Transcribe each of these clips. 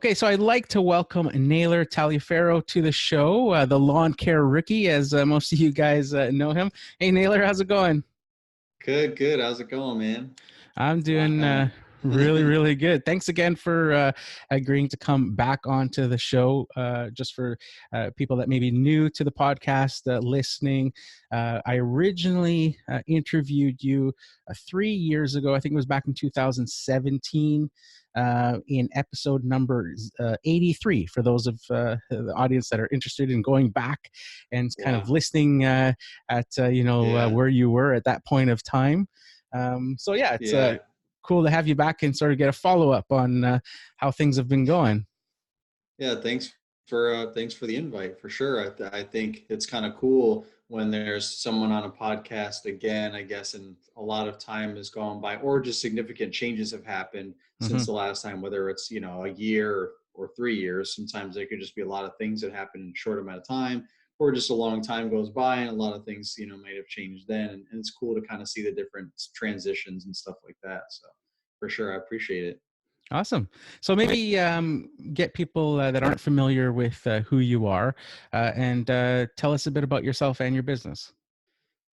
Okay, so I'd like to welcome Naylor Taliaferro to the show, the lawn care rookie, as most of you guys know him. Hey, Naylor, how's it going? Good, good. How's it going, man? I'm doing Wow. really, really good. Thanks again for agreeing to come back onto the show. Just for people that may be new to the podcast listening, I originally interviewed you 3 years ago. I think it was back in 2017. In episode number 83, for those of the audience that are interested in going back and kind of Wow. listening at Yeah. where you were at that point of time. So yeah, it's Yeah. cool to have you back and sort of get a follow up on how things have been going. Yeah. Thanks for the invite for sure. I think it's kind of cool when there's someone on a podcast again, I guess, and a lot of time has gone by or just significant changes have happened Hmm. since the last time, whether it's, a year or 3 years. Sometimes there could just be a lot of things that happen in a short amount of time, or just a long time goes by and a lot of things, might have changed then. And it's cool to kind of see the different transitions and stuff like that. So for sure, I appreciate it. Awesome. So maybe get people that aren't familiar with who you are and tell us a bit about yourself and your business.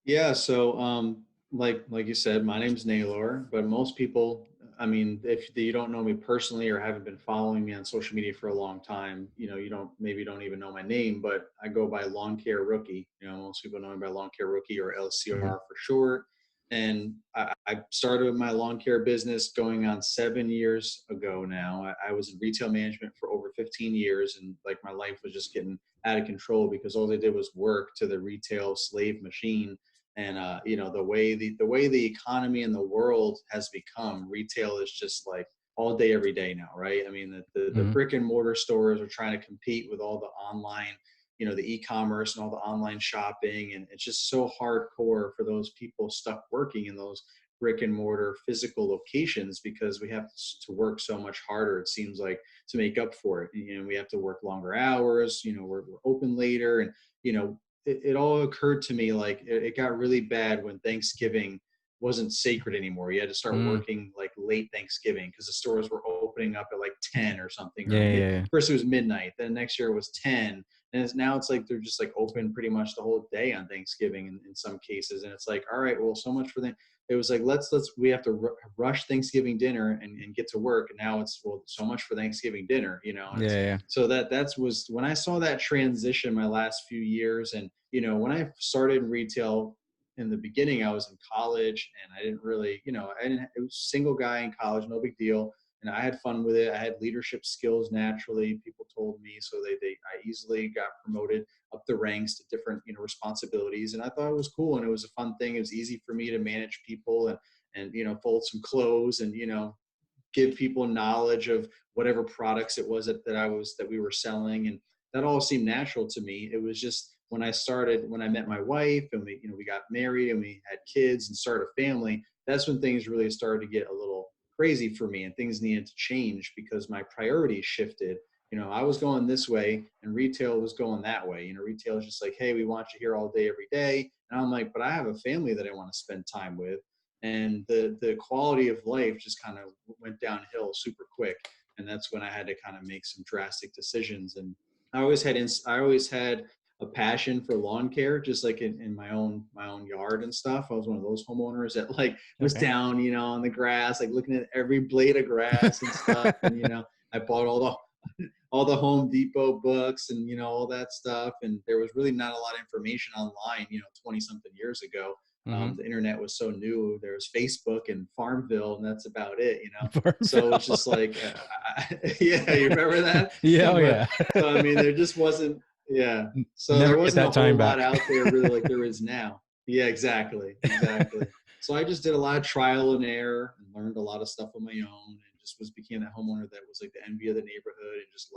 Yeah, so like you said, my name's Naylor, but most people, I mean, if you don't know me personally or haven't been following me on social media for a long time, you don't even know my name, but I go by Lawn Care Rookie. Most people know me by Lawn Care Rookie or Hmm. LCR for short. And I started my lawn care business going on 7 years ago now. I was in retail management for over 15 years, and like my life was just getting out of control because all they did was work to the retail slave machine. And the way the economy in the world has become, retail is just like all day every day now, right? I mean, the Hmm. brick and mortar stores are trying to compete with all the online, the e-commerce and all the online shopping, and it's just so hardcore for those people stuck working in those brick and mortar physical locations, because we have to work so much harder, it seems like, to make up for it. We have to work longer hours, we're open later. And it all occurred to me, like it got really bad when Thanksgiving wasn't sacred anymore. You had to start Mm. working like late Thanksgiving because the stores were opening up at like 10 or something, or Yeah, yeah, yeah. first it was midnight, then next year it was 10. And now it's like they're just like open pretty much the whole day on Thanksgiving in some cases. And it's like, all right, well, so much for that. It was like, we have to rush Thanksgiving dinner and get to work. And now it's, well, so much for Thanksgiving dinner, and Yeah, it's, yeah. so that was when I saw that transition my last few years. And when I started in retail in the beginning, I was in college and I didn't really, it was a single guy in college, no big deal. And I had fun with it. I had leadership skills naturally, people told me. So I easily got promoted up the ranks to different, responsibilities. And I thought it was cool. And it was a fun thing. It was easy for me to manage people and, fold some clothes and, give people knowledge of whatever products it was that we were selling. And that all seemed natural to me. It was just when I met my wife and we got married and we had kids and started a family, that's when things really started to get a little crazy for me and things needed to change because my priorities shifted. I was going this way and retail was going that way. Retail is just like, hey, we want you here all day, every day. And I'm like, but I have a family that I want to spend time with. And the quality of life just kind of went downhill super quick. And that's when I had to kind of make some drastic decisions. And I always had a passion for lawn care, just like in my own yard and stuff. I was one of those homeowners that like was Okay. down, on the grass, like looking at every blade of grass and stuff. And I bought all the Home Depot books and all that stuff. And there was really not a lot of information online, 20 something years ago. Hmm. The internet was so new. There was Facebook and Farmville, and that's about it. So it's Farmville. just like, yeah, you remember that? Yeah, oh But yeah. so I mean, there just wasn't, yeah. So Never there get wasn't a that time whole lot back. out there really like there is now. Yeah, exactly, exactly. So I just did a lot of trial and error and learned a lot of stuff on my own, and just became that homeowner that was like the envy of the neighborhood and just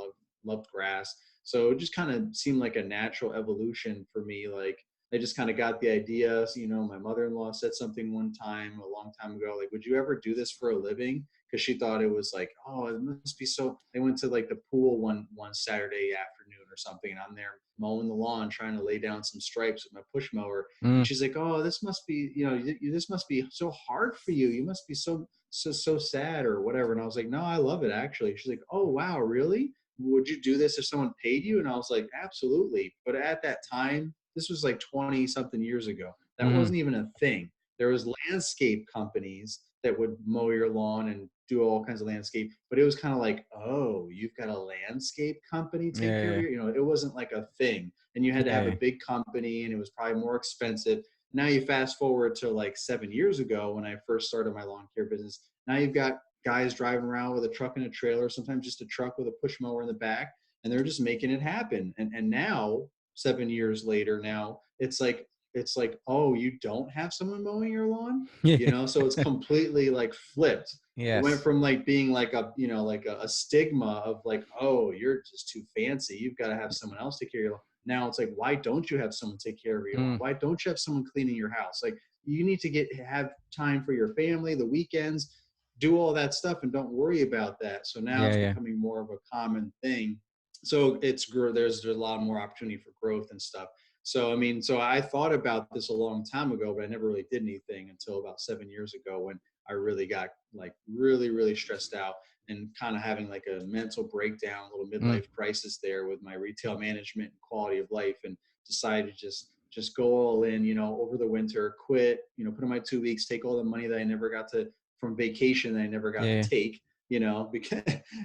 loved grass. So it just kind of seemed like a natural evolution for me. Like I just kind of got the idea. So, my mother-in-law said something one time a long time ago, like, would you ever do this for a living? Because she thought it was like, oh, it must be so. They went to like the pool one Saturday afternoon or something, and I'm there mowing the lawn, trying to lay down some stripes with my push mower. Mm. And she's like, "Oh, this must be, this must be so hard for you. You must be so sad or whatever." And I was like, "No, I love it actually." She's like, "Oh, wow, really? Would you do this if someone paid you?" And I was like, "Absolutely." But at that time, this was like 20 something years ago. That Mm. wasn't even a thing. There was landscape companies that would mow your lawn and do all kinds of landscape, but it was kind of like, "Oh, you've got a landscape company take care of Yeah. your," it wasn't like a thing. And you had to have a Yeah. big company and it was probably more expensive. Now you fast forward to like 7 years ago when I first started my lawn care business. Now you've got guys driving around with a truck and a trailer, sometimes just a truck with a push mower in the back, and they're just making it happen. And now 7 years later, now it's like, "Oh, you don't have someone mowing your lawn?" Yeah. So it's completely like flipped. It went Yes. from like being like a stigma of like, "Oh, you're just too fancy, you've got to have someone else take care of your lawn." Now it's like, why don't you have someone take care of your lawn? Mm. Why don't you have someone cleaning your house? Like, you need to have time for your family, the weekends, do all that stuff, and don't worry about that. So now Yeah. it's Yeah. becoming more of a common thing. So there's a lot more opportunity for growth and stuff. So I mean, so I thought about this a long time ago, but I never really did anything until about 7 years ago when I really got like really, really stressed out and kind of having like a mental breakdown, a little Mm. midlife crisis there with my retail management and quality of life, and decided to just go all in, over the winter, quit, put in my 2 weeks, take all the money that I never got to from vacation that I never got to Yeah. take, because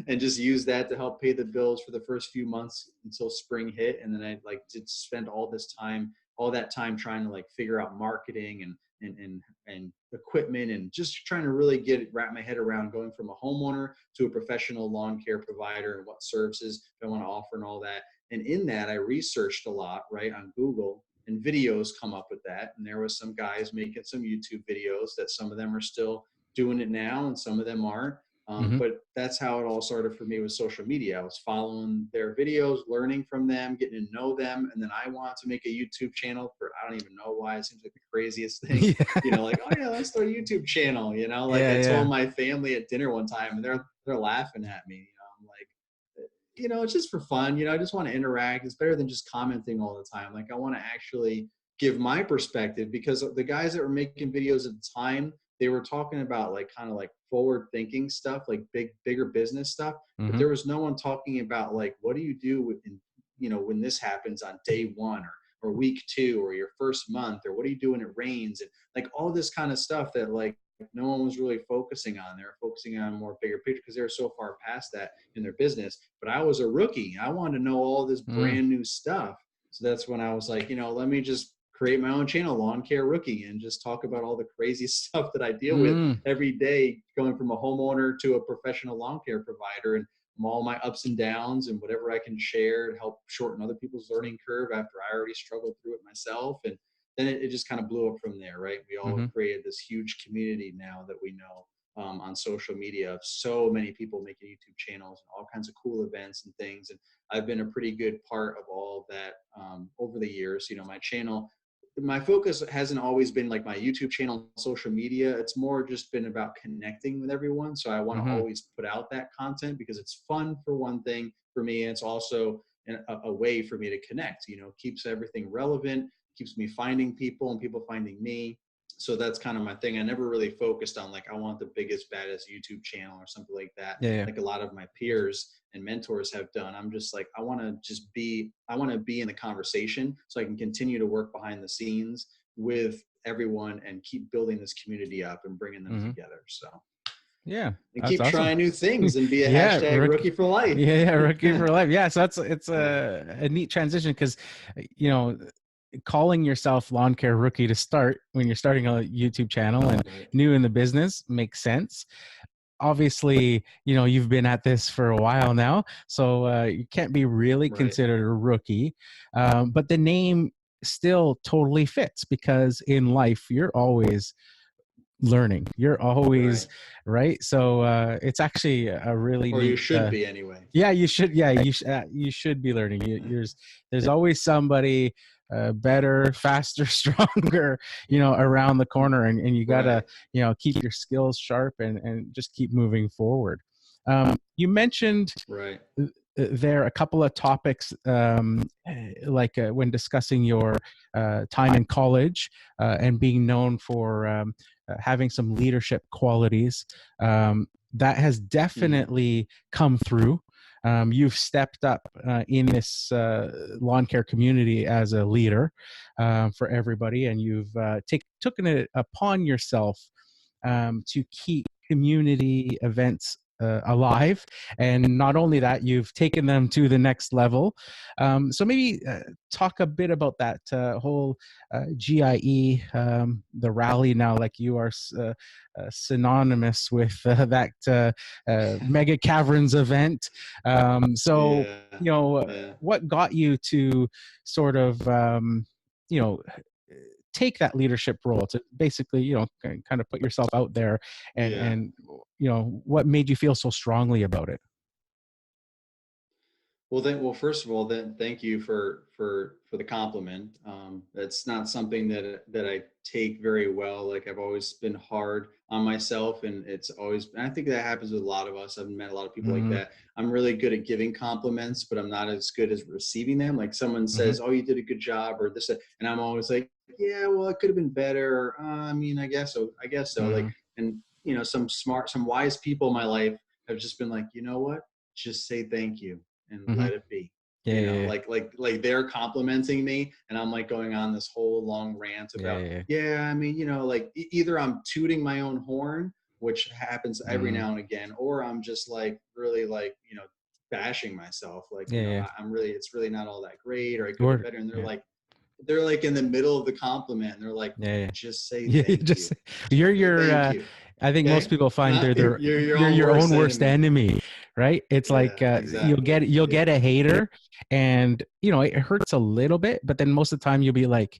and just use that to help pay the bills for the first few months until spring hit. And then I like did spend all that time trying to like figure out marketing and equipment and just trying to really wrap my head around going from a homeowner to a professional lawn care provider and what services I want to offer and all that. And in that, I researched a lot, right, on Google, and videos come up with that. And there was some guys making some YouTube videos that some of them are still doing it now and some of them aren't. Mm-hmm. But that's how it all started for me with social media. I was following their videos, learning from them, getting to know them. And then I wanted to make a YouTube channel for, I don't even know why. It seems like the craziest thing, Yeah. like, "Oh yeah, let's start a YouTube channel." Like Yeah. I Yeah. told my family at dinner one time and they're laughing at me. I'm like, it's just for fun. I just want to interact. It's better than just commenting all the time. Like I want to actually give my perspective, because the guys that were making videos at the time, they were talking about like kind of like forward thinking stuff, like bigger business stuff. But Mm-hmm. there was no one talking about like, what do you do when this happens on day one or week two or your first month, or what do you do when it rains, and like all this kind of stuff that like no one was really focusing on. They were focusing on more bigger picture because they were so far past that in their business. But I was a rookie. I wanted to know all this Mm. brand new stuff. So that's when I was like, let me just create my own channel, Lawn Care Rookie, and just talk about all the crazy stuff that I deal with Mm. every day, going from a homeowner to a professional lawn care provider, and all my ups and downs and whatever I can share to help shorten other people's learning curve after I already struggled through it myself. And then it just kind of blew up from there, right? We all Mm-hmm. created this huge community now that we know on social media of so many people making YouTube channels and all kinds of cool events and things. And I've been a pretty good part of all of that over the years. My channel, my focus hasn't always been like my YouTube channel, social media. It's more just been about connecting with everyone. So I want to Mm-hmm. always put out that content because it's fun for one thing for me. And it's also a way for me to connect, keeps everything relevant, keeps me finding people and people finding me. So that's kind of my thing. I never really focused on like, I want the biggest, baddest YouTube channel or something like that, Yeah. Yeah. like a lot of my peers and mentors have done. I'm just like, I want to be in the conversation so I can continue to work behind the scenes with everyone and keep building this community up and bringing them Mm-hmm. together. So, Yeah. and That's keep awesome. trying new things and be a Yeah. hashtag rookie for life. Yeah. Yeah. Rookie for life. Yeah. So it's Yeah. a neat transition because, you know, calling yourself lawn care rookie to start when you're starting a YouTube channel and Right. new in the business makes sense. Obviously, you've been at this for a while now, so you can't be really Right. considered a rookie. But the name still totally fits because in life, you're always learning. You're always Right. right. So it's actually a really Or you neat. should be anyway. Yeah, you should. Yeah, you should be learning. There's always somebody better, faster, stronger, around the corner, and you gotta, Right. keep your skills sharp and just keep moving forward. You mentioned Right. there a couple of topics, like when discussing your time in college and being known for having some leadership qualities. That has Mhm. definitely come through. You've stepped up in this lawn care community as a leader for everybody, and you've taken it upon yourself to keep community events alive. And not only that, you've taken them to the next level. So maybe talk a bit about that whole GIE, the rally now, like you are synonymous with that Mega Caverns event. So, Yeah. Yeah. what got you to sort of, you know, take that leadership role to basically, kind of put yourself out there, Yeah. and what made you feel so strongly about it? Well, first of all, then thank you for the compliment. That's not something that I take very well. Like I've always been hard on myself, and and I think that happens with a lot of us. I've met a lot of people like Mm-hmm. that. I'm really good at giving compliments, but I'm not as good as receiving them. Like someone Mm-hmm. says, "Oh, you did a good job," or this, and I'm always like, "Yeah, well, it could have been better." Or, I mean, I guess so. I guess so. Mm-hmm. Like, and some wise people in my life have just been like, you know what? Just say thank you and Mm-hmm. let it be. Yeah, yeah, yeah, Like they're complimenting me, and I'm like going on this whole long rant yeah, about, yeah, yeah, I mean, like either I'm tooting my own horn, which happens every mm-hmm. now and again, or I'm just like really like, bashing myself, like, Yeah, yeah. I'm really, it's really not all that great, or I could have been Or better. And yeah, they're like in the middle of the compliment, and they're like, yeah, yeah. just say Yeah, you thank you. just Just you're say your thank you. I think most Okay. people find Huh? Your you're own your own worst worst enemy. enemy, right? It's like Yeah, exactly. you'll Yeah. get a hater, and it hurts a little bit, but then most of the time you'll be like,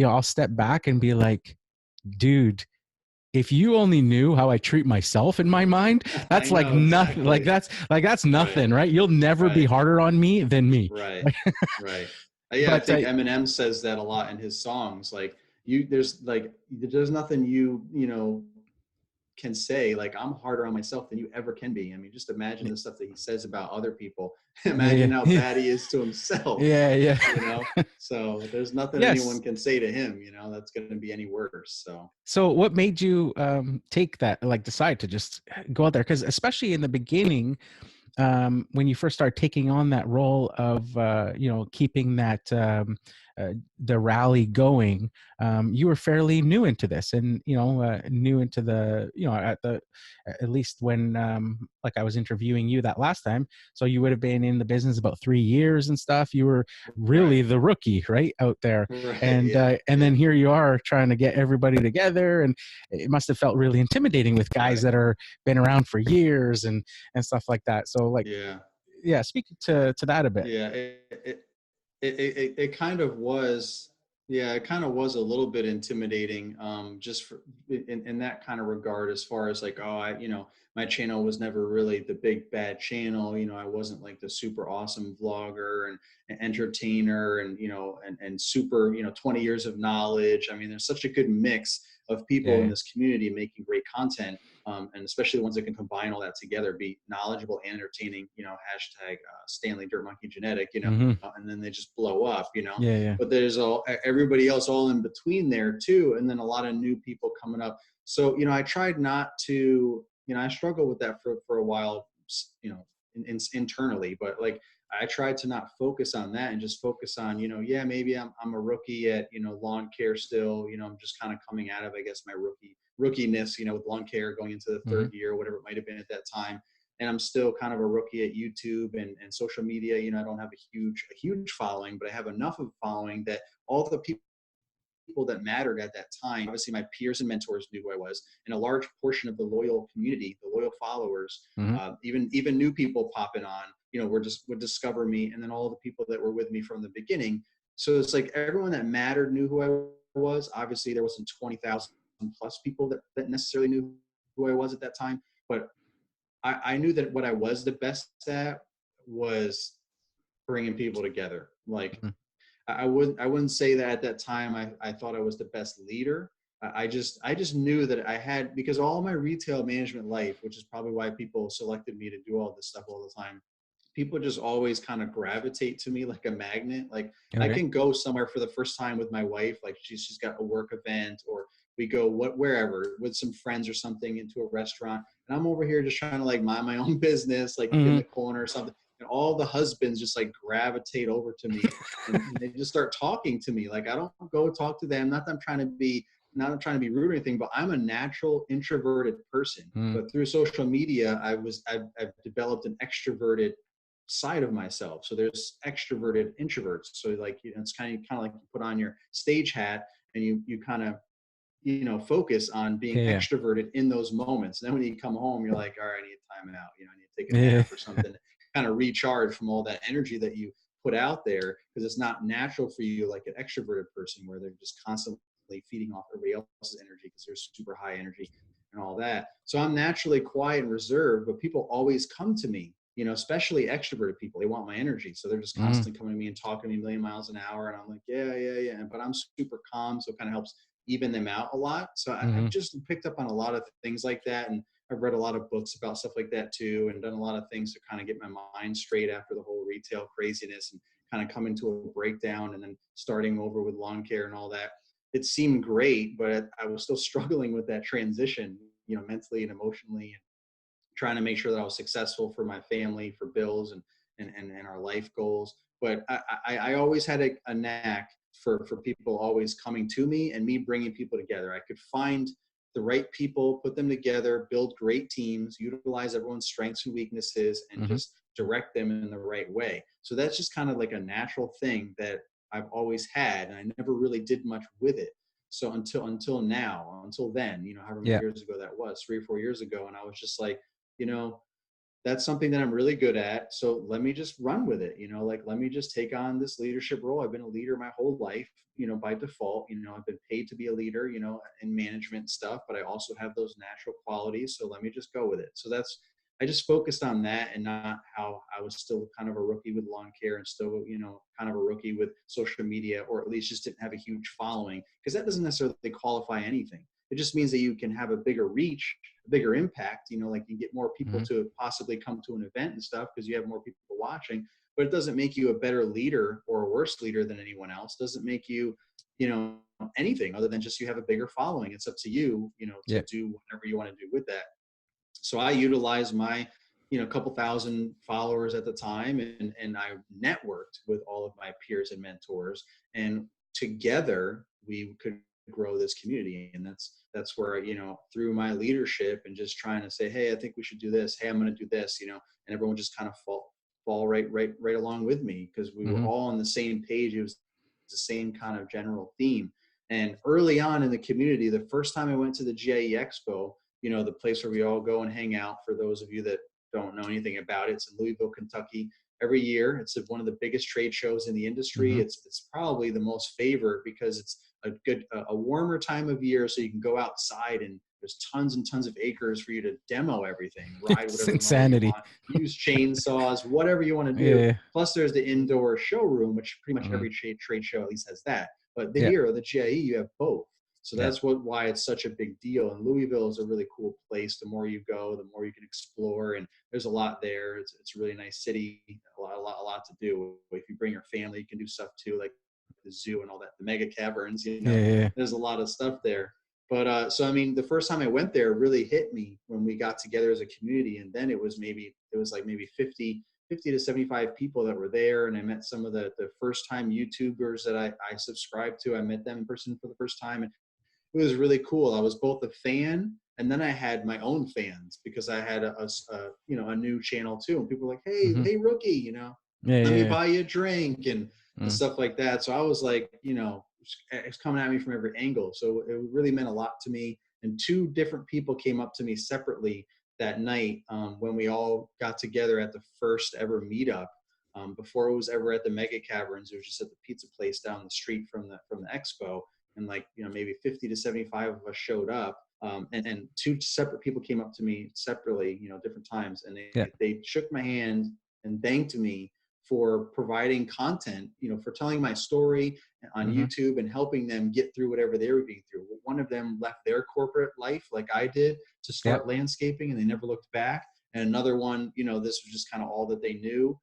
I'll step back and be like, dude, if you only knew how I treat myself in my mind, I that's like know nothing. Like exactly. that's Right. nothing, right? You'll never be Right. harder on me than me. Right. Right. Yeah, I But think Eminem says that a lot in his songs. Like there's nothing can say like I'm harder on myself than you ever can be. I mean, just imagine the stuff that he says about other people. yeah, Imagine how yeah, bad he is to himself, yeah, yeah. you know? So there's nothing anyone Yes. can say to him, that's going to be any worse. So So what made you take that, like decide to just go out there? Because especially in the beginning, when you first start taking on that role of keeping that the rally going, you were fairly new into this, and new into the at least when like I was interviewing you that last time, so you would have been in the business about 3 years and stuff. You were really right. the rookie right out there, Right. and Yeah. then Yeah. here you are trying to get everybody together, and it must have felt really intimidating with guys Right. that are been around for years and stuff like that. So like, Yeah. yeah, speak to that a bit. Yeah. It kind of was, yeah, it kind of was a little bit intimidating, just in that kind of regard, as far as like, oh, my channel was never really the big bad channel. I wasn't like the super awesome vlogger and entertainer, and super, 20 years of knowledge. I mean, there's such a good mix of people in Yeah. this community making great content. And especially the ones that can combine all that together, be knowledgeable and entertaining, hashtag Stanley Dirt Monkey Genetic, Mm-hmm. and then they just blow up. Yeah, yeah. But there's everybody else all in between there too, and then a lot of new people coming up. So I tried not to, I struggled with that for a while, internally, but like I tried to not focus on that and just focus on, yeah, maybe I'm a rookie at, lawn care still. I'm just kind of coming out of, I guess, my rookiness, with lawn care, going into the Mm-hmm. third year, whatever it might have been at that time. And I'm still kind of a rookie at YouTube and social media. I don't have a huge following, but I have enough of a following that all the people that mattered at that time, obviously my peers and mentors knew who I was, and a large portion of the loyal community, the loyal followers, Mm-hmm. even new people popping on, would discover me, and then all the people that were with me from the beginning. So it's like everyone that mattered knew who I was. Obviously, there wasn't 20,000 plus people that necessarily knew who I was at that time, but I knew that what I was the best at was bringing people together. Like Mm-hmm. I wouldn't say that at that time I thought I was the best leader. I just knew that I had, because all my retail management life, which is probably why people selected me to do all this stuff all the time. people just always kind of gravitate to me like a magnet. Like I Okay. can go somewhere for the first time with my wife, like she's got a work event, or we go wherever with some friends or something into a restaurant, and I'm over here just trying to like mind my own business, like in Mm-hmm. the corner or something. And all the husbands just like gravitate over to me, and they just start talking to me. Like I don't go talk to them. Not that I'm trying to be not I'm trying to be rude or anything, but I'm a natural introverted person. Mm. But through social media, I've developed an extroverted side of myself. So there's extroverted introverts. So like it's kind of like you put on your stage hat and you kind of focus on being Yeah. extroverted in those moments. And then when you come home, you're like, all right, I need time out. I need to take a Yeah. nap or something, kind of recharge from all that energy that you put out there, because it's not natural for you like an extroverted person where they're just constantly feeding off everybody else's energy because they're super high energy and all that. So I'm naturally quiet and reserved, but people always come to me, especially extroverted people. They want my energy. So they're just Mm. constantly coming to me and talking to me a million miles an hour. And I'm like, yeah, yeah, yeah. But I'm super calm. So it kind of helps even them out a lot. So Mm-hmm. I've just picked up on a lot of things like that. And I've read a lot of books about stuff like that too, and done a lot of things to kind of get my mind straight after the whole retail craziness and kind of coming to a breakdown and then starting over with lawn care and all that. It seemed great, but I was still struggling with that transition, mentally and emotionally, and trying to make sure that I was successful for my family, for bills and our life goals. But I always had a knack for people always coming to me and me bringing people together. I could find the right people, put them together, build great teams, utilize everyone's strengths and weaknesses, and Mm-hmm. just direct them in the right way. So that's just kind of like a natural thing that I've always had, and I never really did much with it. So until now, until then, however many Yeah. years ago that was, 3 or 4 years ago, and I was just like, you know, that's something that I'm really good at. So let me just run with it. Like, let me just take on this leadership role. I've been a leader my whole life, by default. I've been paid to be a leader, in management stuff, but I also have those natural qualities. So let me just go with it. So I just focused on that, and not how I was still kind of a rookie with lawn care and still, kind of a rookie with social media, or at least just didn't have a huge following, because that doesn't necessarily qualify anything. It just means that you can have a bigger reach, a bigger impact, like you get more people Mm-hmm. to possibly come to an event and stuff because you have more people watching, but it doesn't make you a better leader or a worse leader than anyone else. It doesn't make you, you know, anything other than just you have a bigger following. It's up to you, to Yeah. do whatever you want to do with that. So I utilized my, couple thousand followers at the time, and I networked with all of my peers and mentors, and together we could grow this community. And that's where, through my leadership and just trying to say, hey, I think we should do this. Hey, I'm going to do this, and everyone just kind of fall right along with me, because we were Mm-hmm. all on the same page. It was the same kind of general theme. And early on in the community, the first time I went to the GIE Expo, the place where we all go and hang out, for those of you that don't know anything about it, it's in Louisville, Kentucky. Every year, it's one of the biggest trade shows in the industry. Mm-hmm. It's probably the most favored because it's a warmer time of year, so you can go outside and there's tons and tons of acres for you to demo everything, ride It's whatever mower you insanity. want, use chainsaws, whatever you want to do. Yeah. Plus, there's the indoor showroom, which pretty much Mm-hmm. every trade show at least has that. But Yeah. here, the GIE, you have both. So Yeah. that's why it's such a big deal. And Louisville is a really cool place. The more you go, the more you can explore, and there's a lot there. It's a really nice city, a lot to do. If you bring your family, you can do stuff too, like the zoo and all that, the mega caverns. Yeah. Yeah. There's a lot of stuff there. But so I mean, the first time I went there really hit me when we got together as a community, and then it was like maybe 50 to 75 people that were there. And I met some of the first time YouTubers that I subscribed to. I met them in person for the first time. And it was really cool. I was both a fan, and then I had my own fans, because I had a new channel too. And people were like, Mm-hmm. hey, rookie, Yeah. let me Yeah. buy you a drink and Mm. stuff like that. So I was like, it's coming at me from every angle. So it really meant a lot to me. And two different people came up to me separately that night, when we all got together at the first ever meetup. Before it was ever at the Mega Caverns, it was just at the pizza place down the street from the expo. And like, maybe 50 to 75 of us showed up. And two separate people came up to me separately, different times. And Yeah. they shook my hand and thanked me for providing content, for telling my story on Mm-hmm. YouTube and helping them get through whatever they were being through. One of them left their corporate life like I did to Yeah. start landscaping, and they never looked back. And another one, this was just kind of all that they knew.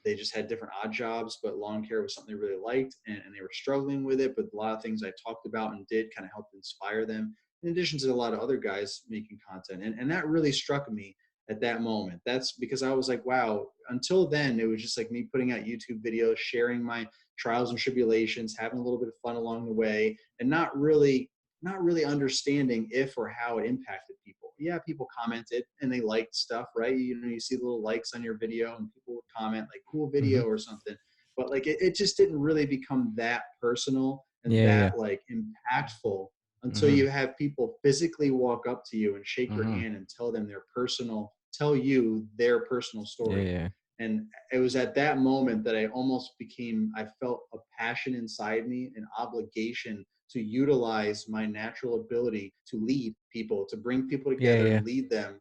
They just had different odd jobs, but lawn care was something they really liked, and they were struggling with it. But a lot of things I talked about and did kind of helped inspire them, in addition to a lot of other guys making content. And that really struck me at that moment. That's because I was like, wow, until then, it was just like me putting out YouTube videos, sharing my trials and tribulations, having a little bit of fun along the way, and not really understanding if or how it impacted people. Yeah, people commented and they liked stuff, right? You see the little likes on your video and people would comment like cool Mm-hmm. video or something. But like it just didn't really become that personal and Yeah, yeah. that like impactful until Mm-hmm. you have people physically walk up to you and shake your Mm-hmm. hand and tell you their personal Yeah, story. yeah. And it was at that moment that I felt a passion inside me, an obligation to utilize my natural ability to lead people, to bring people Yeah, together yeah. and lead them.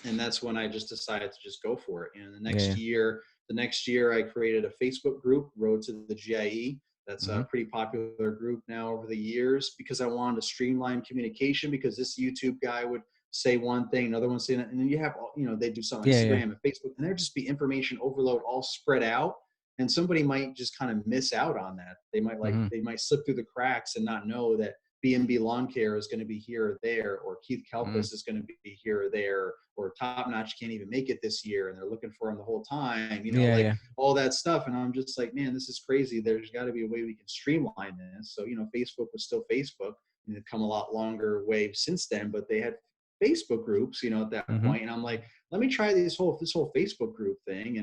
And that's when I just decided to just go for it. And Yeah, yeah. the next year I created a Facebook group, Road to the GIE. That's Mm-hmm. a pretty popular group now over the years, because I wanted to streamline communication, because this YouTube guy would say one thing, another one saying that, and then you have, they do some on Yeah, yeah. Instagram and Facebook, and there'd just be information overload all spread out. And somebody might just kind of miss out on that. Mm-hmm. They might slip through the cracks and not know that B&B Lawn Care is going to be here or there, or Keith Mm-hmm. Kelpis is going to be here or there, or Top Notch can't even make it this year and they're looking for him the whole time, Yeah, like yeah. all that stuff. And I'm just like, man, this is crazy. There's got to be a way we can streamline this. So, Facebook was still Facebook, and it's come a lot longer way since then, but they had Facebook groups, at that Mm-hmm. point. And I'm like, let me try this whole Facebook group thing.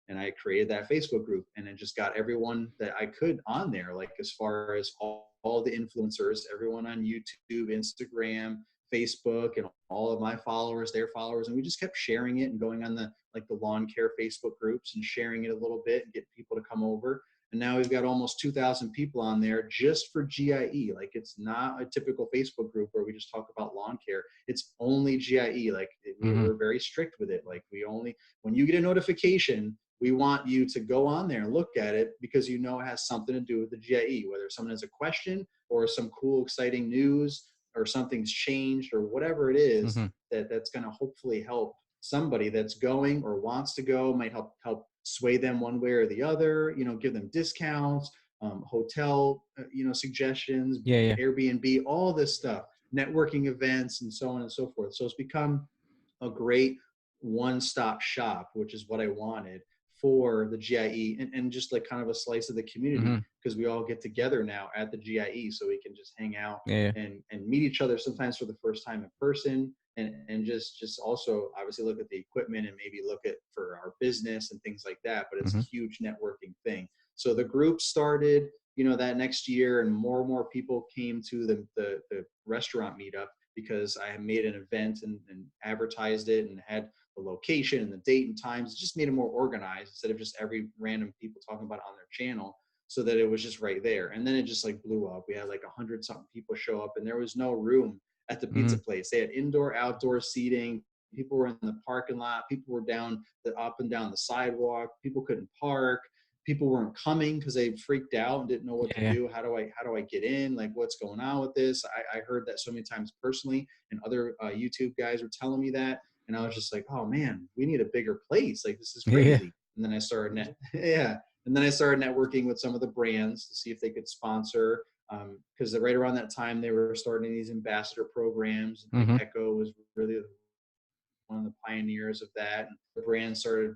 And I created that Facebook group, and then just got everyone that I could on there, like as far as all the influencers, everyone on YouTube, Instagram, Facebook, and all of my followers, their followers. And we just kept sharing it and going on the lawn care Facebook groups and sharing it a little bit and get people to come over. And now we've got almost 2,000 people on there just for GIE. Like, it's not a typical Facebook group where we just talk about lawn care. It's only GIE. Like, Mm-hmm. we're very strict with it. Like, when you get a notification, we want you to go on there and look at it, because it has something to do with the GIE, whether someone has a question or some cool, exciting news, or something's changed, or whatever it is Mm-hmm. that's going to hopefully help somebody that's going or wants to go, might help sway them one way or the other, give them discounts, hotel, suggestions, Yeah, yeah. Airbnb, all this stuff, networking events, and so on and so forth. So it's become a great one-stop shop, which is what I wanted for the GIE, and just like kind of a slice of the Mm-hmm. community, because we all get together now at the GIE, so we can just hang out Yeah, yeah. and meet each other, sometimes for the first time in person, and just also obviously look at the equipment and maybe look at for our business and things like that. But it's Mm-hmm. a huge networking thing. So the group started, that next year, and more people came to the restaurant meetup, because I had made an event and advertised it and had the location and the date and times. It just made it more organized, instead of just every random people talking about it on their channel, so that it was just right there. And then it just like blew up. We had like 100 something people show up, and there was no room at the Mm-hmm. pizza place. They had indoor, outdoor seating. People were in the parking lot. People were up and down the sidewalk. People couldn't park. People weren't coming because they freaked out and didn't know what Yeah, to yeah. do. How do I get in? Like, what's going on with this? I heard that so many times personally, and other YouTube guys were telling me that. And I was just like, oh man, we need a bigger place. Like, this is Yeah, yeah. crazy. And then I started yeah. And then I started networking with some of the brands to see if they could sponsor, because right around that time they were starting these ambassador programs. Like, Mm-hmm. Echo was really one of the pioneers of that. And the brand started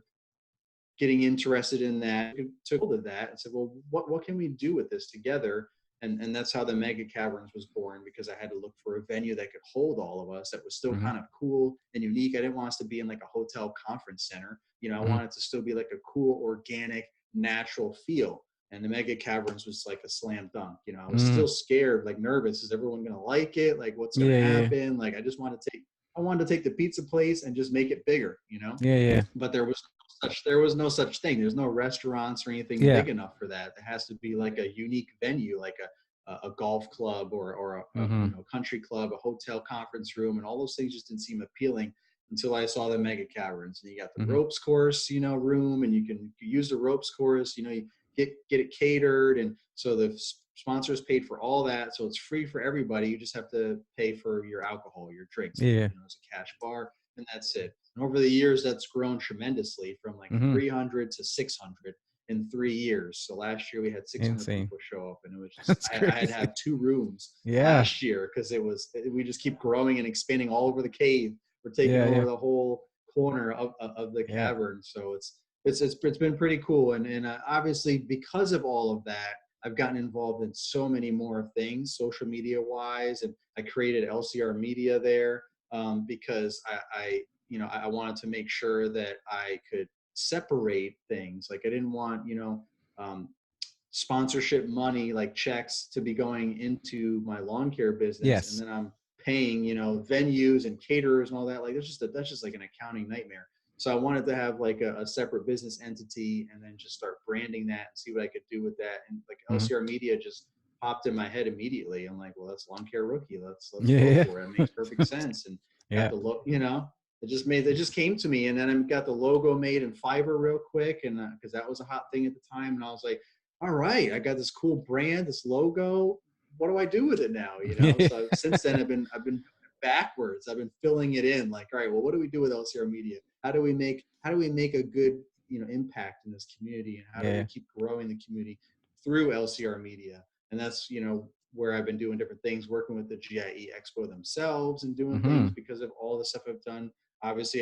getting interested in that, took hold of that and said, well, what can we do with this together? And that's how the Mega Caverns was born, because I had to look for a venue that could hold all of us, that was still Mm-hmm. kind of cool and unique. I didn't want us to be in like a hotel conference center. I Mm-hmm. wanted it to still be like a cool, organic, natural feel. And the Mega Caverns was like a slam dunk. I was Mm-hmm. still scared, like nervous. Is everyone going to like it? Like, what's going to Yeah, yeah. happen? Like, I wanted to take the pizza place and just make it bigger, Yeah, yeah. but there was no such thing. There's no restaurants or anything Yeah. big enough for that. It has to be like a unique venue, like a golf club, or a Mm-hmm. country club, a hotel conference room, and all those things just didn't seem appealing until I saw the Mega Caverns. And you got the Mm-hmm. ropes course, room, and you can use the ropes course. You get it catered, and so the sponsors paid for all that, so it's free for everybody. You just have to pay for your alcohol, your drinks, Yeah. as a cash bar. and that's it. And over the years, that's grown tremendously from like Mm-hmm. 300 to 600 in 3 years. So last year we had 600 Insane. people show up, and it was just That's I had to crazy. have 2 rooms Yeah. last year because we just keep growing and expanding all over the cave. We're taking Yeah. over Yeah. the whole corner of the Yeah. cavern. So it's been pretty cool, and obviously because of all of that, I've gotten involved in so many more things, social media wise, and I created LCR Media there because I wanted to make sure that I could separate things. Like I didn't want um, sponsorship money like checks to be going into my lawn care business, and Yes. then I'm paying venues and caterers and all that. Like that's just like an accounting nightmare. So I wanted to have like a separate business entity and then just start branding that and see what I could do with that. And like Mm-hmm. LCR Media just popped in my head immediately. I'm like, well, that's Lawn Care Rookie. Let's Yeah. go Yeah. for it. It makes perfect sense. And got Yeah. the look, it just came to me. And then I got the logo made in Fiverr real quick, and because that was a hot thing at the time. And I was like, all right, I got this cool brand, this logo. What do I do with it now? Yeah. So since then I've been backwards. I've been filling it in. Like, all right, well, what do we do with LCR Media? How do we make a good impact in this community, and how do we Yeah. keep growing the community through LCR Media? And that's where I've been doing different things, working with the GIE Expo themselves and doing Mm-hmm. things because of all the stuff I've done. Obviously,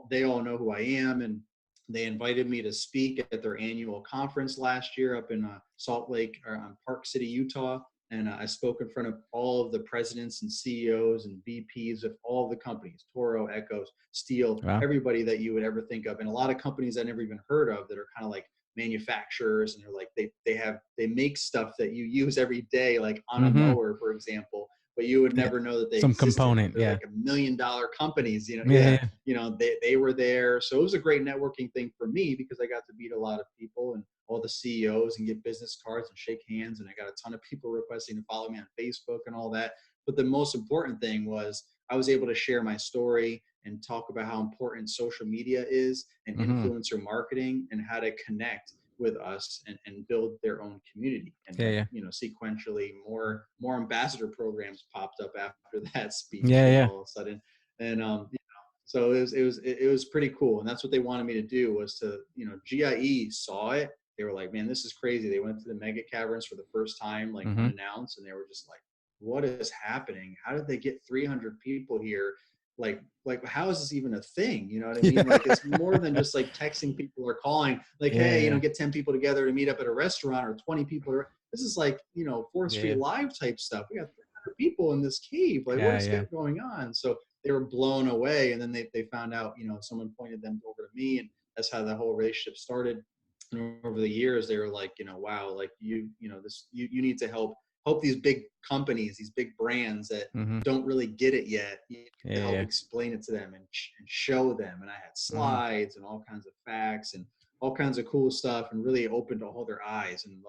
they all know who I am, and they invited me to speak at their annual conference last year up in Salt Lake or Park City, Utah. And I spoke in front of all of the presidents and CEOs and VPs of all of the companies, Toro, Echoes, Steel, Wow. everybody that you would ever think of. And a lot of companies I never even heard of that are kind of like manufacturers, and they're like, they make stuff that you use every day, like on a Mm-hmm. mower, for example, but you would Yeah. never know that they Some existed, but component. they're Yeah. like $1 million companies, Yeah. yeah. They were there. So it was a great networking thing for me because I got to meet a lot of people and all the CEOs and get business cards and shake hands. And I got a ton of people requesting to follow me on Facebook and all that. But the most important thing was I was able to share my story and talk about how important social media is and Mm-hmm. influencer marketing and how to connect with us and build their own community. And Yeah. then, Yeah. sequentially more ambassador programs popped up after that speech, Yeah. Yeah. all of a sudden. And so it was pretty cool, and that's what they wanted me to do was to GIE saw it. They were like, man, this is crazy. They went to the mega caverns for the first time, like Mm-hmm. unannounced, and they were just like, what is happening? How did they get 300 people here? Like how is this even a thing? You know what I mean? Yeah. Like it's more than just like texting people or calling, like, Yeah. hey, Yeah. get 10 people together to meet up at a restaurant or 20 people. This is like 4th Yeah. Street Live type stuff. We got 300 people in this cave. Like, what Yeah. is Yeah. going on? So they were blown away, and then they found out, someone pointed them over to me, and that's how the whole relationship started. And over the years, they were like, wow, like you need to help these big companies, these big brands that Mm-hmm. don't really get it yet. You need to Yeah. help Yeah. explain it to them and show them. And I had Mm-hmm. slides and all kinds of facts and all kinds of cool stuff, and really opened all their eyes. And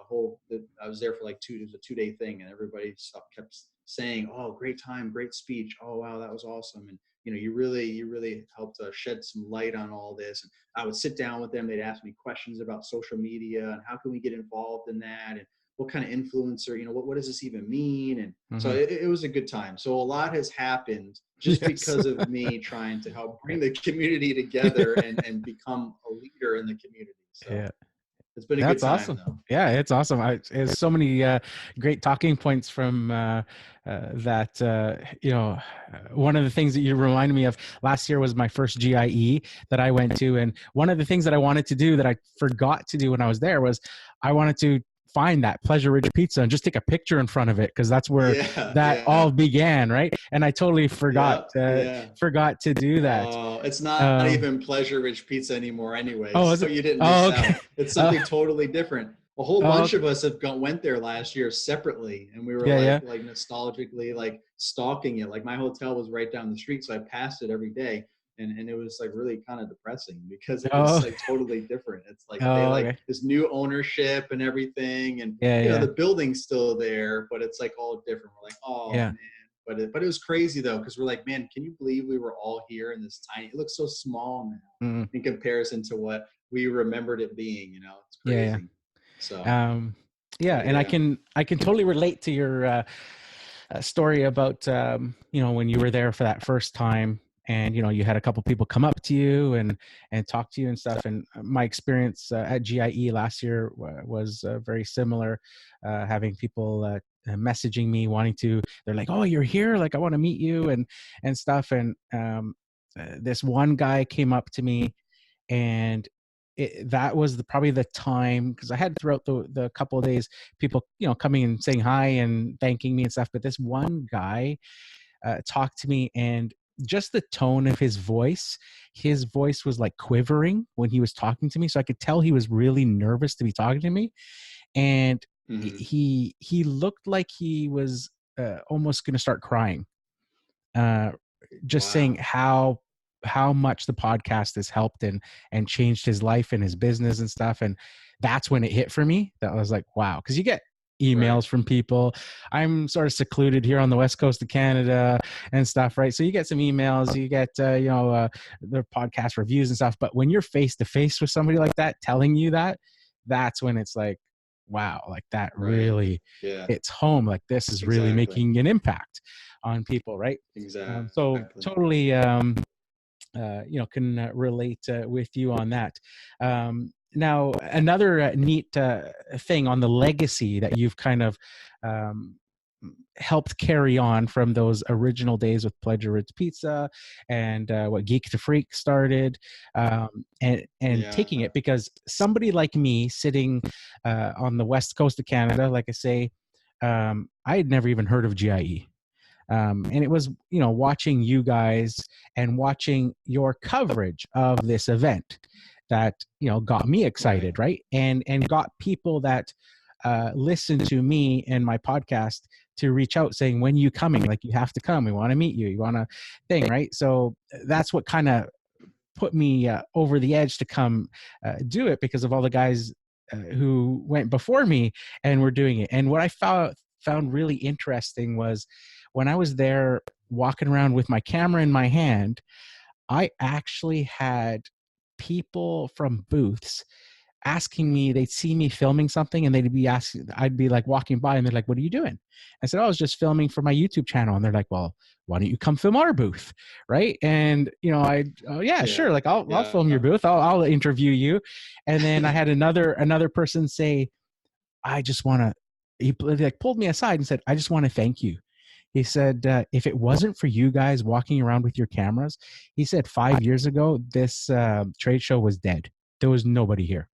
I was there for like it was a 2-day thing, and everybody kept saying, oh, great time, great speech. Oh, wow, that was awesome. And you really helped shed some light on all this. And I would sit down with them. They'd ask me questions about social media and how can we get involved in that, and what kind of influencer, what does this even mean? And so Mm-hmm. it was a good time. So a lot has happened just Yes. because of me trying to help Yeah. bring the community together and become a leader in the community. So Yeah. it's been a good That's time awesome. though. Yeah, it's awesome. There's so many great talking points from that. One of the things that you reminded me of last year was my first GIE that I went to. And one of the things that I wanted to do that I forgot to do when I was there was I wanted to find that Pleasure Ridge Pizza and just take a picture in front of it, because that's where Yeah, that all yeah, began, right? And I totally forgot yep, yeah. forgot to do that. Oh, it's not Um, even Pleasure Ridge Pizza anymore anyway, oh, is so it? you didn't Oh, miss okay. out. It's something totally different. A whole Oh, bunch okay. of us went there last year separately, and we were Yeah, yeah, like nostalgically like stalking it. Like my hotel was right down the street, so I passed it every day, and it was like really kind of depressing because it was oh, like totally different. It's like they oh, like okay. this new ownership and everything, and Yeah, yeah, the building's still there, but it's like all different. We're like, oh yeah. man. But it was crazy though, because we're like, man, can you believe we were all here in this tiny? It looks so small now Mm, in comparison to what we remembered it being. It's yeah, crazy. So, yeah. Yeah, but and yeah, I can totally relate to your story about when you were there for that first time. and you had a couple people come up to you and talk to you and stuff. And my experience at GIE last year was very similar, having people messaging me wanting to, they're like, oh, you're here, like I want to meet you and stuff. And this one guy came up to me, and that was probably the time, because I had throughout the couple of days people coming and saying hi and thanking me and stuff, but this one guy talked to me, and just the tone of his voice was like quivering when he was talking to me, so I could tell he was really nervous to be talking to me. And Mm-hmm. he looked like he was almost going to start crying, uh, just saying Wow. how much the podcast has helped and changed his life and his business and stuff. And that's when it hit for me, that I was like, wow. Because you get Right. emails from people. I'm sort of secluded here on the west coast of Canada and stuff, right? So you get some emails, you get their podcast reviews and stuff, but when you're face to face with somebody like that telling you that, that's when it's like, wow, like that Right. really Yeah. hits home. Like this is really Exactly. making an impact on people, right? So Exactly. totally can relate with you on that. Now, another neat thing on the legacy that you've kind of um, helped carry on from those original days with Pleasure Ridge Pizza and what Geek to Freak started, and Yeah. taking it, because somebody like me sitting on the west coast of Canada, like I say, I had never even heard of GIE. And it was watching you guys and watching your coverage of this event that got me Right. excited, right? And got people that listen to me and my podcast to reach out saying, when you coming, like you have to come, we want to meet you, you want to thing, right? So that's what kind of put me over the edge to come do it, because of all the guys who went before me and were doing it. And what I found really interesting was when I was there walking around with my camera in my hand, I actually had people from booths asking me, they'd see me filming something and they'd be asking, I'd be like walking by and they're like, what are you doing? I said, oh, I was just filming for my YouTube channel. And they're like, well, why don't you come film our booth? Right. And, oh yeah, Yeah. sure. Like I'll Yeah. film your booth. I'll interview you. And then I had another person say, I just want to, he like pulled me aside and said, I just want to thank you. He said, if it wasn't for you guys walking around with your cameras, he said 5 years ago, this trade show was dead. There was nobody here.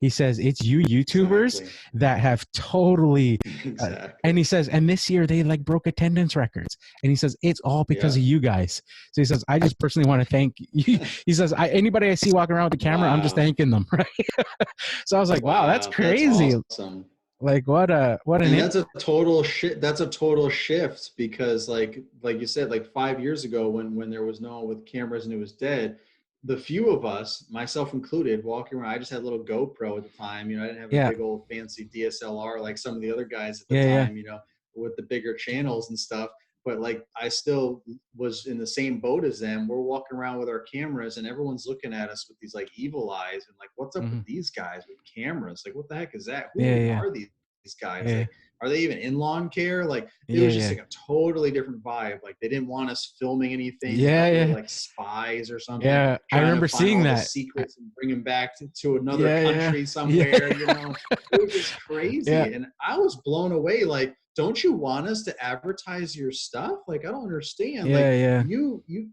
He says, it's you YouTubers Exactly. that have totally, and Exactly. he says, and this year they like broke attendance records. And he says, it's all because Yeah. of you guys. So he says, I just personally want to thank you. He says, anybody I see walking around with the camera, I'm just Wow. thanking them. Right. So I was like, wow, that's Wow. That's crazy. awesome. Like what an And impact. that's a total shit. That's a total shift because like you said, like 5 years ago when there was no one with cameras and it was dead, the few of us, myself included, walking around, I just had a little GoPro at the time. I didn't have a Yeah. big old fancy DSLR like some of the other guys at the Yeah. Yeah. time, with the bigger channels and stuff. But like I still was in the same boat as them. We're walking around with our cameras and everyone's looking at us with these like evil eyes and like, what's up Mm-hmm. with these guys with cameras? Like, what the heck is that? Yeah. Who Yeah. are these guys? Yeah. Like, are they even in lawn care? Like, it Yeah. was just Yeah. like a totally different vibe. Like, they didn't want us filming anything. They Yeah. thought we were Yeah. like spies or something, Yeah. I trying to remember find seeing all the that. secrets and bring them back to another Yeah. Yeah. country Yeah. somewhere. It was just Yeah. crazy. And I was blown away. Like, don't you want us to advertise your stuff? Like, I don't understand. Yeah. Like, Yeah.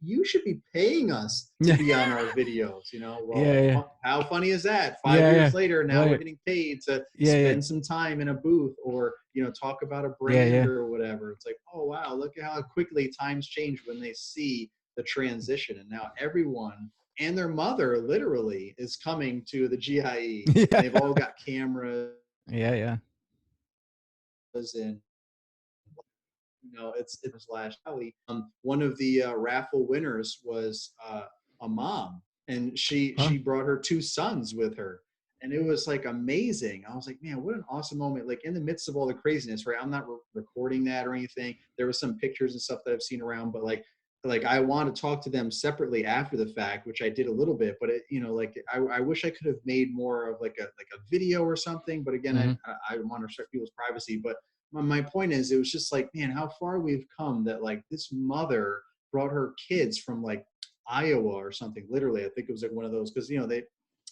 you should be paying us to Yeah. be on our videos. Well, Yeah. Yeah. how funny is that? Five Yeah. years Yeah. later, now we're Right. getting paid to Yeah. Yeah. spend some time in a booth or talk about a Yeah. brand Yeah. or whatever. It's like, oh wow, look at how quickly times change when they see the transition. And now everyone and their mother literally is coming to the GIE, and they've all got cameras Yeah. Yeah. and it's last alley. One of the raffle winners was a mom, and she Huh? she brought her two sons with her, and it was like amazing. I was like, man, what an awesome moment! Like in the midst of all the craziness, right? I'm not recording that or anything. There was some pictures and stuff that I've seen around, but like I want to talk to them separately after the fact, which I did a little bit, but like I wish I could have made more of like a video or something. But again, Mm-hmm. I want to respect people's privacy. But my point is, it was just like, man, how far we've come that like this mother brought her kids from like Iowa or something. Literally, I think it was like one of those, because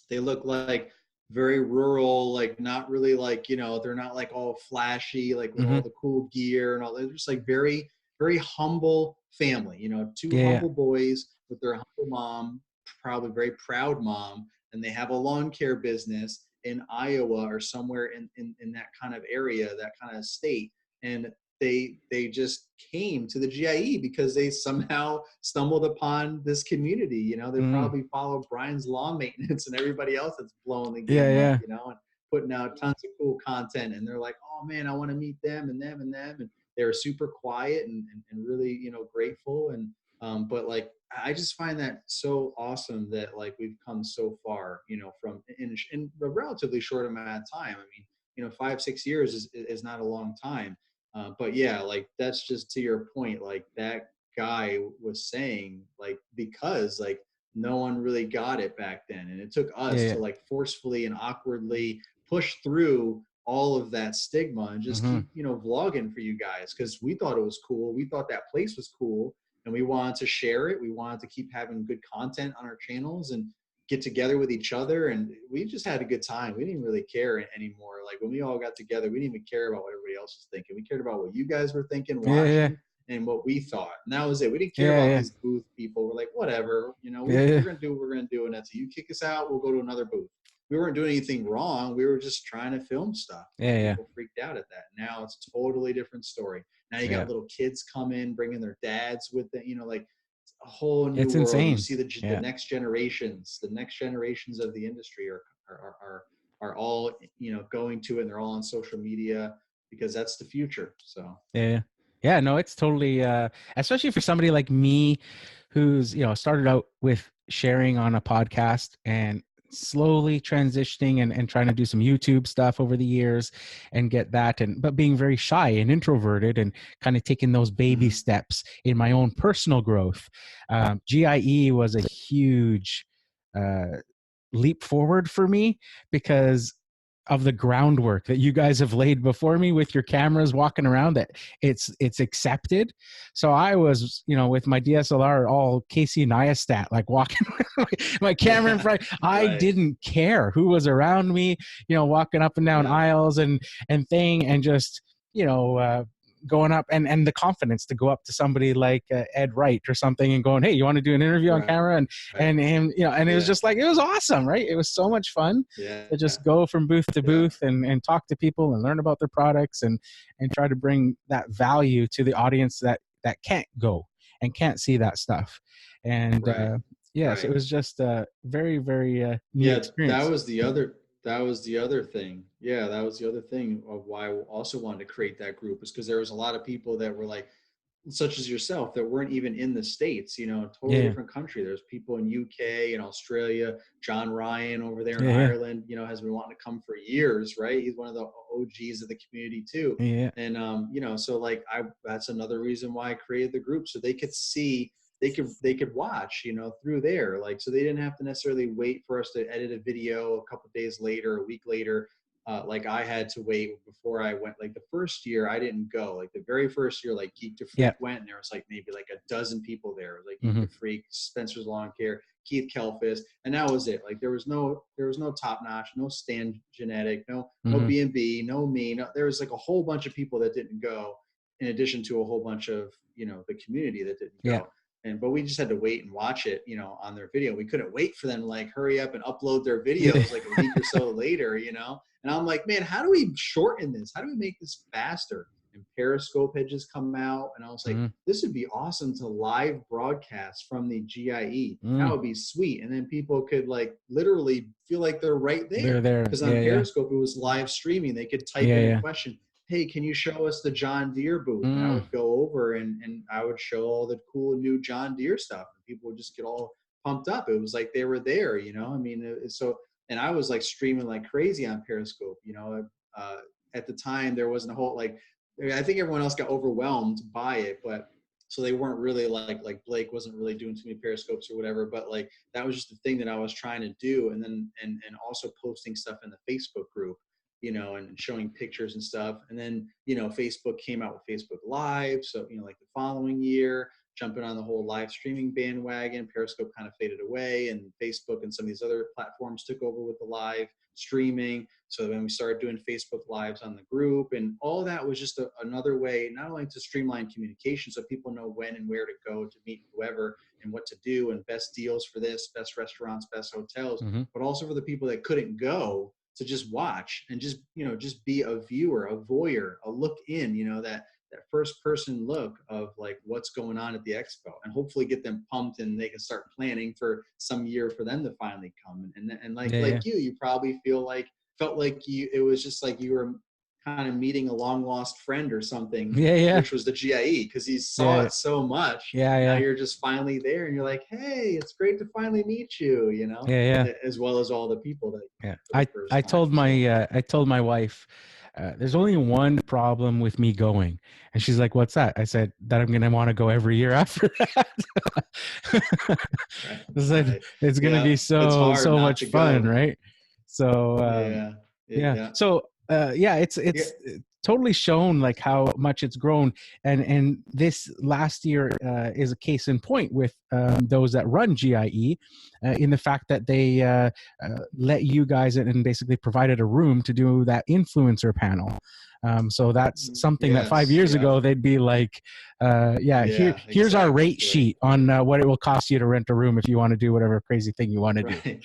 they look like very rural, like not really like, they're not like all flashy, like with Mm-hmm. all the cool gear and all. They're just like very, very humble family, two Yeah, yeah. humble boys with their humble mom, probably very proud mom, and they have a lawn care business in Iowa or somewhere in that kind of area, that kind of state. And they just came to the GIE because they somehow stumbled upon this community. They Mm. probably follow Brian's lawn maintenance and everybody else that's blowing the Yeah, game up, yeah. and putting out tons of cool content. And they're like, oh man, I want to meet them and them and them. And they were super quiet and really, grateful. And but like I just find that so awesome that like we've come so far, from in a relatively short amount of time. I mean, 5-6 years is not a long time. But yeah, like that's just to your point, like that guy was saying, like, because like no one really got it back then. And it took Yeah, us yeah. to like forcefully and awkwardly push through all of that stigma and just Mm-hmm. keep, vlogging for you guys, because we thought it was cool. We thought that place was cool and we wanted to share it. We wanted to keep having good content on our channels and get together with each other, and we just had a good time. We didn't really care anymore. Like when we all got together, we didn't even care about what everybody else was thinking. We cared about what you guys were thinking, Yeah, yeah. watching, and what we thought. And that was it. We didn't care Yeah, about yeah. these booth people. We're like, whatever, Yeah, yeah. we're gonna do what we're gonna do, and that's it. You kick us out, we'll go to another booth. We weren't doing anything wrong. We were just trying to film stuff, Yeah, and yeah. people freaked out at that. Now it's a totally different story. Now you Yeah. got little kids come in, bringing their dads with them, like a whole new It's world. You insane. see the Yeah. next generations of the industry are all going to it, and they're all on social media because that's the future. So Yeah. Yeah, no, it's totally especially for somebody like me who's, started out with sharing on a podcast and slowly transitioning and trying to do some YouTube stuff over the years and get that, but being very shy and introverted and kind of taking those baby mhm. steps in my own personal growth. GIE was a huge uh, leap forward for me because of the groundwork that you guys have laid before me with your cameras walking around, that it's accepted. So I was, with my DSLR all Casey Neistat, like walking with my camera in front. I Right, didn't care who was around me, walking up and down yeah, aisles and thing, and just, going up and the confidence to go up to somebody like Ed Wright or something and going, hey, you want to do an interview on right, camera? right, And him, and it was yeah, just like, it was awesome, right? It was so much fun yeah, to just go from booth to yeah, booth and talk to people and learn about their products and try to bring that value to the audience that can't go and can't see that stuff. And right, yeah, so it right. was just a very, very neat Yeah, that experience. was the other thing. Yeah, that was the other thing of why I also wanted to create that group, is because there was a lot of people that were like, such as yourself, that weren't even in the States, a totally Yeah, different country. There's people in UK and Australia. John Ryan over there in yeah, yeah, Ireland, has been wanting to come for years, right? He's one of the OGs of the community too. yeah, And so like that's another reason why I created the group, so they could see, they could watch, through there. Like, so they didn't have to necessarily wait for us to edit a video a couple days later, a week later. Like I had to wait before I went. Like the first year I didn't go. Like the very first year, like Geek to yeah. Freak went, and there was like maybe like a dozen people there. It was like Geek Hmm. to Freak, Spencer's Lawn Care, Keith Kelfis, and that was it. Like there was no Top Notch, no Stan Genetic, no Hmm. B&B, no me. No, there was like a whole bunch of people that didn't go, in addition to a whole bunch of the community that didn't Yeah. go. But we just had to wait and watch it, on their video. We couldn't wait for them to like hurry up and upload their Yeah. videos like a week or so later. And I'm like, man, how do we shorten this? How do we make this faster? And Periscope had just come out, and I was like, Hmm. this would be awesome to live broadcast from the GIE. That Mm. would be sweet. And then people could like literally feel like they're right They're there. there. Because on Yeah, yeah, Periscope, it was live streaming. They could type yeah, in a yeah. question, hey, can you show us the John Deere booth? And I Mm. would go over and I would show all the cool new John Deere stuff. And people would just get all pumped up. It was like they were there. I mean, and I was like streaming like crazy on Periscope. Uh, at the time, there wasn't a whole, like, I think everyone else got overwhelmed by it, but so they weren't really like Blake wasn't really doing too many Periscopes or whatever, but like that was just the thing that I was trying to do. And then, and also posting stuff in the Facebook group, and showing pictures and stuff. And then, Facebook came out with Facebook Live. So, like the following year, jumping on the whole live streaming bandwagon. Periscope kind of faded away, and Facebook and some of these other platforms took over with the live streaming. So then we started doing Facebook Lives on the group, and all that was just another way, not only to streamline communication so people know when and where to go to meet whoever and what to do and best deals for this, best restaurants, best hotels, Mm-hmm. but also for the people that couldn't go to just watch and just, just be a viewer, a voyeur, a look in, that first person look of like what's going on at the expo, and hopefully get them pumped and they can start planning for some year for them to finally come. And like, Yeah, yeah. you probably felt like it was just like you were kind of meeting a long lost friend or something, Yeah, yeah. which was the GIE, because you saw Yeah. it so much. Yeah, Now yeah. you're just finally there and you're like, hey, it's great to finally meet you, Yeah, yeah. as well as all the people that Yeah. for the first I time. told So my wife, there's only one problem with me going. And she's like, what's that? I said, that I'm going to want to go every year after that. right, I said, right. it's going to Yeah, be it's hard so not much to fun. go. Right. So, Yeah, yeah. yeah, So, yeah, yeah. it's totally shown like how much it's grown, and this last year is a case in point with those that run GIE, in the fact that they let you guys in and basically provided a room to do that influencer panel. So that's something that 5 Yes, years yeah, ago they'd be like, yeah, here's our rate exactly. sheet on what it will cost you to rent a room if you want to do whatever crazy thing you want to do. Right,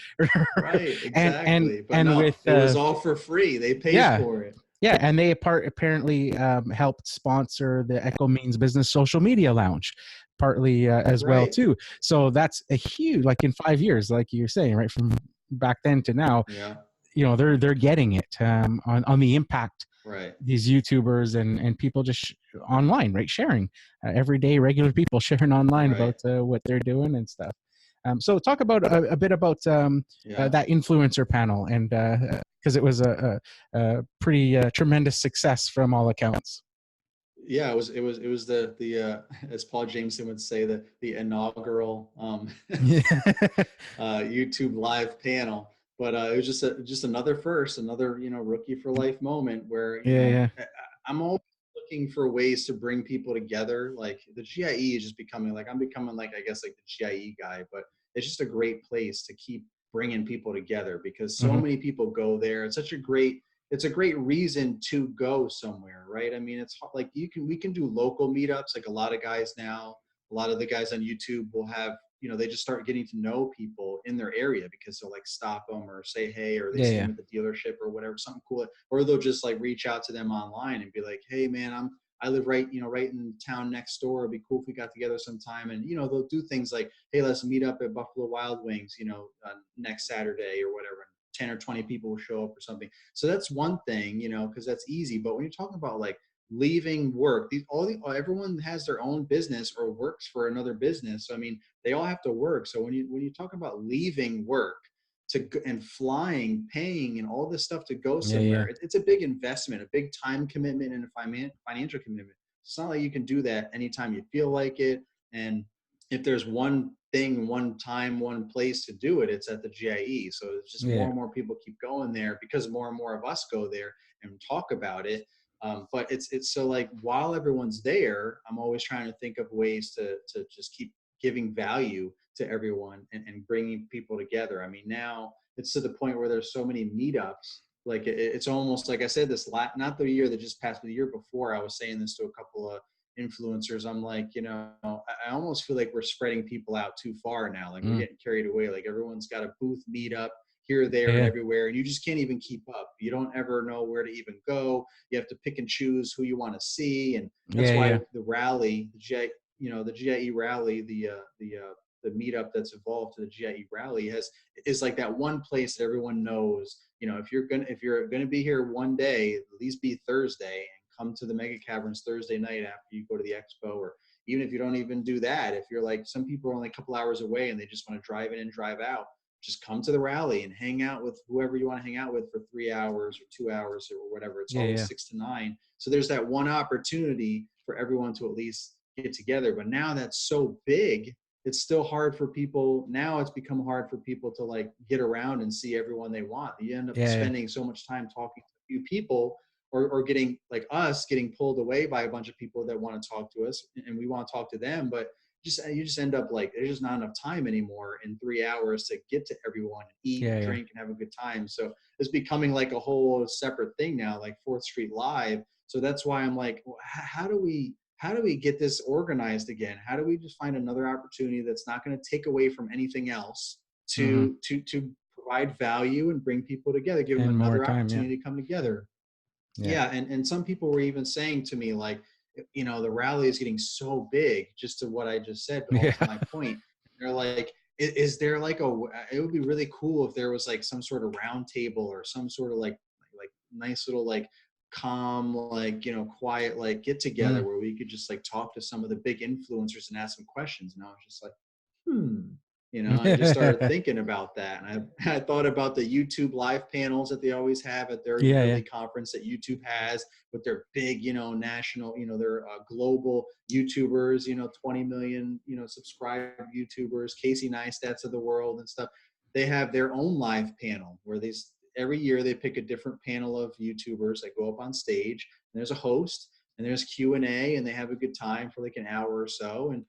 right, and exactly. But and with no, it was all for free. They paid yeah, for it. yeah, and they apparently helped sponsor the Echo Means Business Social Media Lounge, partly as well Right. too. So that's a huge, like in 5 years, like you're saying, right from back then to now, Yeah. they're getting it on the impact Right. these YouTubers and people just online, right, sharing everyday regular people sharing online Right. about what they're doing and stuff. So talk about a bit about Yeah. that influencer panel, and because it was a pretty tremendous success from all accounts. Yeah, it was the as Paul Jameson would say, the inaugural Yeah, YouTube live panel. But it was just another first, another rookie for life moment where yeah, I'm always looking for ways to bring people together. Like the GIE is just becoming like I'm becoming like I guess like the GIE guy, but it's just a great place to keep bringing people together because so hmm many people go there. It's a great reason to go somewhere, right? I mean, it's like we can do local meetups. Like a lot of guys now, a lot of the guys on YouTube will have, they just start getting to know people in their area because they'll like stop them or say hey, or they yeah, see yeah, them at the dealership or whatever, something cool, or they'll just like reach out to them online and be like, hey man, I live right, right in town next door. It'd be cool if we got together sometime. And they'll do things like, hey, let's meet up at Buffalo Wild Wings, next Saturday or whatever. 10 or 20 people will show up or something. So that's one thing, because that's easy. But when you're talking about like leaving work, everyone has their own business or works for another business. So I mean, they all have to work. So when you talk about leaving work and flying, paying, and all this stuff to go yeah, yeah, somewhere, it's a big investment, a big time commitment, and a financial commitment. It's not like you can do that anytime you feel like it. And if there's one thing, one time, one place to do it, it's at the GIE. So it's just more yeah, and more people keep going there because more and more of us go there and talk about it. But it's so like while everyone's there, I'm always trying to think of ways to just keep giving value to everyone and bringing people together. I mean, now it's to the point where there's so many meetups. Like it's almost like I said this not the year that just passed, but the year before. I was saying this to a couple of influencers. I'm like, I almost feel like we're spreading people out too far now. Like we're mm, getting carried away. Like everyone's got a booth meetup here, there, and yeah, everywhere, and you just can't even keep up. You don't ever know where to even go. You have to pick and choose who you want to see, and that's yeah, why yeah, the rally, the GIE rally, the meetup that's evolved to the GIE rally is like that one place that everyone knows. If you're gonna be here one day, at least be Thursday, and come to the Mega Caverns Thursday night after you go to the expo, or even if you don't even do that, if you're like some people are only a couple hours away and they just want to drive in and drive out, just come to the rally and hang out with whoever you want to hang out with for 3 hours or 2 hours or whatever. It's yeah, always yeah, 6 to 9. So there's that one opportunity for everyone to at least get together. But now that's so big, it's still hard for people. Now it's become hard for people to like get around and see everyone they want. You end up yeah, yeah, spending so much time talking to a few people, or getting like us getting pulled away by a bunch of people that want to talk to us and we want to talk to them. But you just end up like, there's just not enough time anymore in 3 hours to get to everyone and eat and Yeah. drink and have a good time. So it's becoming like a whole separate thing now, like 4th Street Live. So that's why I'm like, well, how do we get this organized again? How do we just find another opportunity that's not going to take away from anything else Mm-hmm. to provide value and bring people together, give them And more another time. Yeah. opportunity to come together? Yeah. Yeah, and some people were even saying to me like, the rally is getting so big, just to what I just said, all to Yeah. my point. They're like, is there like it would be really cool if there was like some sort of round table or some sort of like nice little like calm, like, quiet, like get together Mm. where we could just like talk to some of the big influencers and ask them questions. And I was just like, hmm. I just started thinking about that. And I thought about the YouTube live panels that they always have at their Yeah. Yeah. yearly conference that YouTube has with their big, national, their global YouTubers, 20 million, subscribed YouTubers, Casey Neistat's of the world and stuff. They have their own live panel where every year they pick a different panel of YouTubers that go up on stage, and there's a host and there's Q&A, and they have a good time for like an hour or so. And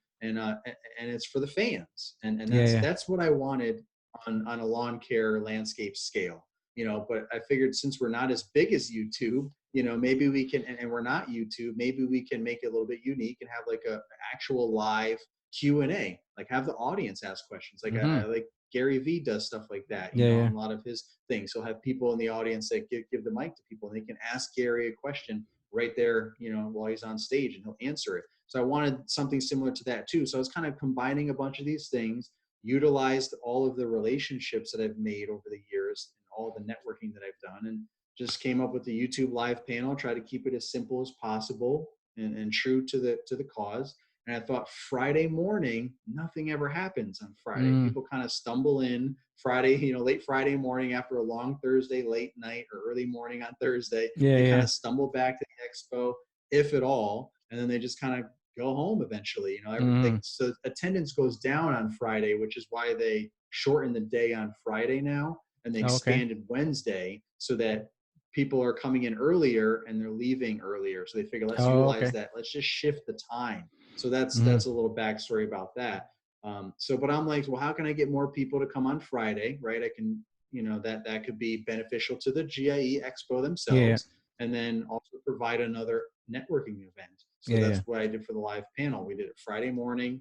it's for the fans, and Yeah. Yeah. that's what I wanted on a lawn care landscape scale. But I figured, since we're not as big as YouTube, maybe we can, and we're not YouTube, maybe we can make it a little bit unique and have like a actual live Q&A, like have the audience ask questions, like Mm-hmm. I like Gary Vee does stuff like that, Yeah. Yeah. on a lot of his things. He'll have people in the audience that give the mic to people, and they can ask Gary a question right there, while he's on stage, and he'll answer it. So I wanted something similar to that too. So I was kind of combining a bunch of these things, utilized all of the relationships that I've made over the years and all the networking that I've done, and just came up with the YouTube live panel, try to keep it as simple as possible and true to the cause. And I thought, Friday morning, nothing ever happens on Friday. Mm. People kind of stumble in Friday, late Friday morning after a long Thursday, late night or early morning on Thursday. Yeah. They kind Yeah. of stumble back to the expo, if at all, and then they just kind of go home eventually. Mm. So attendance goes down on Friday, which is why they shortened the day on Friday now, and they Oh, okay. expanded Wednesday so that people are coming in earlier and they're leaving earlier. So they figure, let's Oh, utilize okay. that. Let's just shift the time. So that's Mm. a little backstory about that. But I'm like, well, how can I get more people to come on Friday, right? I can, that could be beneficial to the GIE Expo Yeah. themselves, and then also provide another networking event. So Yeah. that's Yeah. what I did for the live panel. We did it Friday morning,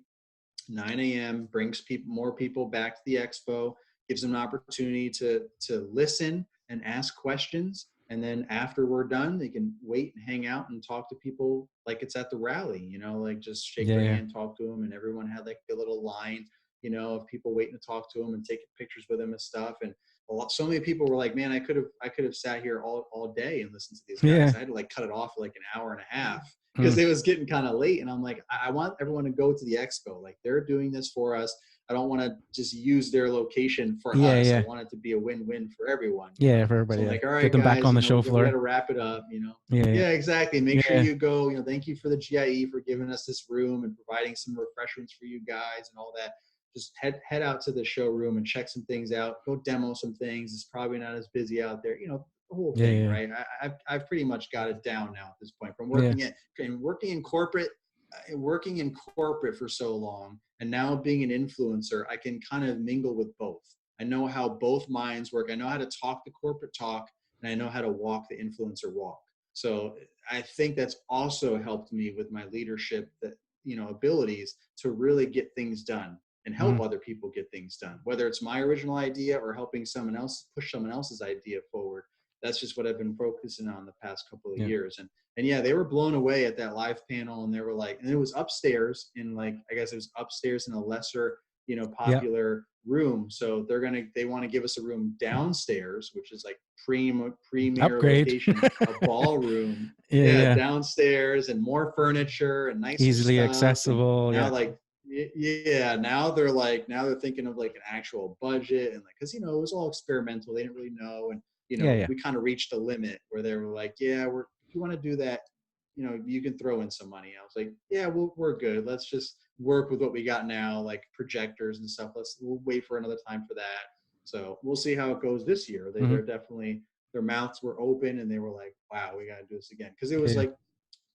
9 a.m., brings more people back to the expo, gives them an opportunity to listen and ask questions. And then after we're done, they can wait and hang out and talk to people like it's at the rally, like just shake Yeah. their Yeah. hand, talk to them. And everyone had like a little line, of people waiting to talk to them and taking pictures with them and stuff. And so many people were like, man, I could have sat here all day and listened to these guys. Yeah. I had to like cut it off for like an hour and a half because Mm. it was getting kind of late. And I'm like, I want everyone to go to the expo. Like, they're doing this for us. I don't want to just use their location for Yeah. us. I Yeah. want it to be a win-win for everyone, Yeah. For So everybody. I'm Yeah. like, all Get right, them back guys, on the show we got floor. to wrap it up, Yeah. Yeah. Yeah, exactly. Make sure Yeah. you go, thank you for the GIE for giving us this room and providing some refreshments for you guys and all that. Just head out to the showroom and check some things out. Go demo some things. It's probably not as busy out there. The whole Yeah. thing, Yeah. right? I've pretty much got it down now at this point. From Yeah. working in corporate, for so long, and now being an influencer, I can kind of mingle with both. I know how both minds work. I know how to talk the corporate talk, and I know how to walk the influencer walk. So I think that's also helped me with my leadership, abilities to really get things done and help Mm. other people get things done, whether it's my original idea or helping someone else push someone else's idea forward. That's just what I've been focusing on the past couple of Yeah. years. And yeah, they were blown away at that live panel, and they were like, and it was upstairs in, like, I guess it was upstairs in a lesser, Yeah. popular room. So they want to give us a room downstairs, which is like premier Upgrade. location, a ballroom. Yeah. Yeah, Yeah. downstairs, and more furniture and nicer Easily stuff. And accessible. now, Yeah. like, yeah, now they're thinking of like an actual budget, and like, because it was all experimental. They didn't really know. And Yeah. Yeah. we kind of reached a limit where they were like, yeah, if you want to do that, you can throw in some money. I was like, yeah, we're good. Let's just work with what we got now, like projectors and stuff. We'll wait for another time for that. So we'll see how it goes this year. Mm-hmm. They're definitely, their mouths were open, and they were like, wow, we got to do this again. Cause it was Yeah. like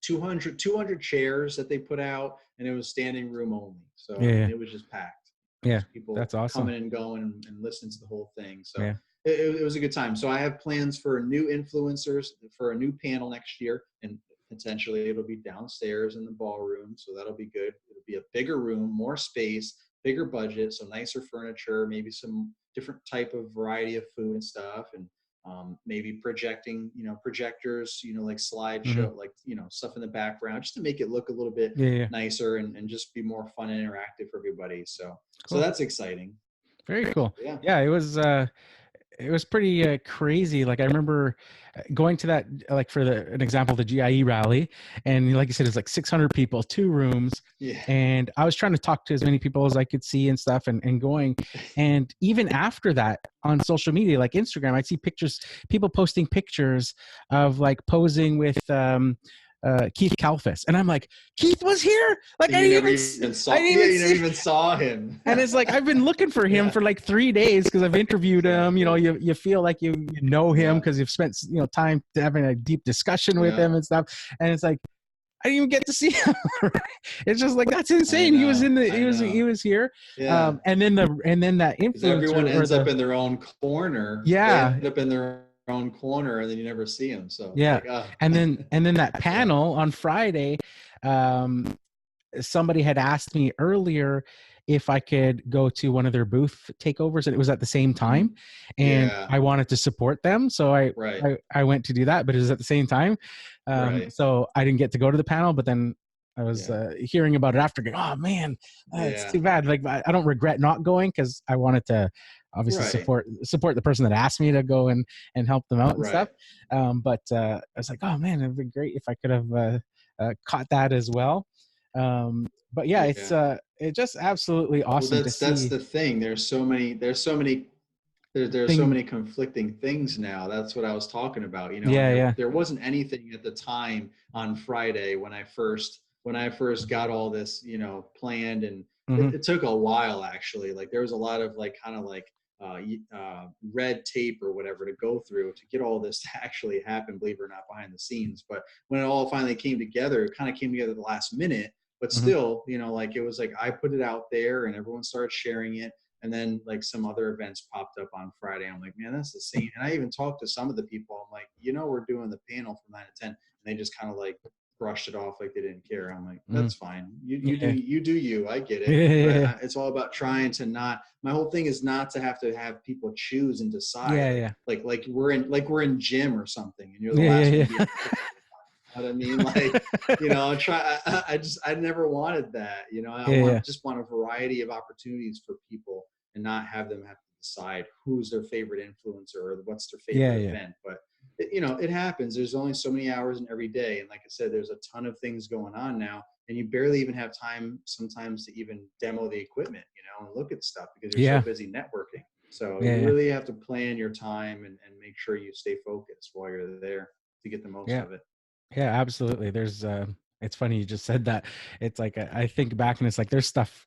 200 chairs that they put out, and it was standing room only. So I Yeah. mean, Yeah. it was just packed. Yeah. Just people That's awesome. coming and going and listening to the whole thing. So Yeah. it was a good time. So I have plans for new influencers for a new panel next year, and potentially it'll be downstairs in the ballroom. So that'll be good. It'll be a bigger room, more space, bigger budget, so nicer furniture, maybe some different type of variety of food and stuff, and maybe projecting, projectors, like Mm-hmm. slideshow, like, stuff in the background, just to make it look a little bit Yeah. Yeah. nicer and just be more fun and interactive for everybody. So Cool. that's exciting. Very cool. Yeah. Yeah. It was pretty crazy. Like I remember going to that, like for an example, the GIE rally, and like you said, it's like 600 people, 2 rooms, Yeah. and I was trying to talk to as many people as I could see and stuff, and going, and even after that on social media, like Instagram, I'd see pictures, people posting pictures of like posing with Keith Kalfas, and I'm like, Keith was here, like And I you didn't never even, even saw, I didn't yeah, even you never see. even saw him. And it's like, I've been looking for him Yeah. for like 3 days because I've interviewed him. You feel like you know him because you've spent, time having a deep discussion with him and stuff. And it's like, I didn't even get to see him. It's just like, that's insane. He was he was here. Yeah. And then that Because everyone influencer ends up in their own corner. They yeah. end up in their own corner, and then you never see them. So it's Yeah. like, oh. And then that panel on Friday, somebody had asked me earlier if I could go to one of their booth takeovers, and it was at the same time, and Yeah. I wanted to support them, so I went to do that, but it was at the same time, so I didn't get to go to the panel. But then I was hearing about it after, going, oh man, it's too bad. Like I don't regret not going, because I wanted to obviously support the person that asked me to go and help them out and stuff. But I was like, oh man, it'd be great if I could have caught that as well. But yeah, it's just absolutely awesome to see. That's the thing. There's so many conflicting things now. That's what I was talking about. There wasn't anything at the time on Friday when I first got all this, planned, and it took a while actually. Like there was a lot of like kind of like red tape or whatever to go through to get all this to actually happen, believe it or not, behind the scenes. But when it all finally came together, it kind of came together at the last minute. But still, like it was like I put it out there and everyone started sharing it. And then like some other events popped up on Friday. I'm like, man, that's the same. And I even talked to some of the people. I'm like, we're doing the panel from 9 to 10. And they just kind of like brushed it off like they didn't care. I'm like, that's fine. You do you. I get it. But it's all about trying to not. My whole thing is not to have people choose and decide. Like we're in gym or something, and you're the last one. You know what I mean? Like, I never wanted that. I just want a variety of opportunities for people, and not have them have to decide who's their favorite influencer or what's their favorite event. But it happens. There's only so many hours in every day. And like I said, there's a ton of things going on now, and you barely even have time sometimes to even demo the equipment, and look at stuff because you're so busy networking. So you really have to plan your time and make sure you stay focused while you're there to get the most of it. Yeah, absolutely. There's it's funny you just said that. It's like I think back, and it's like there's stuff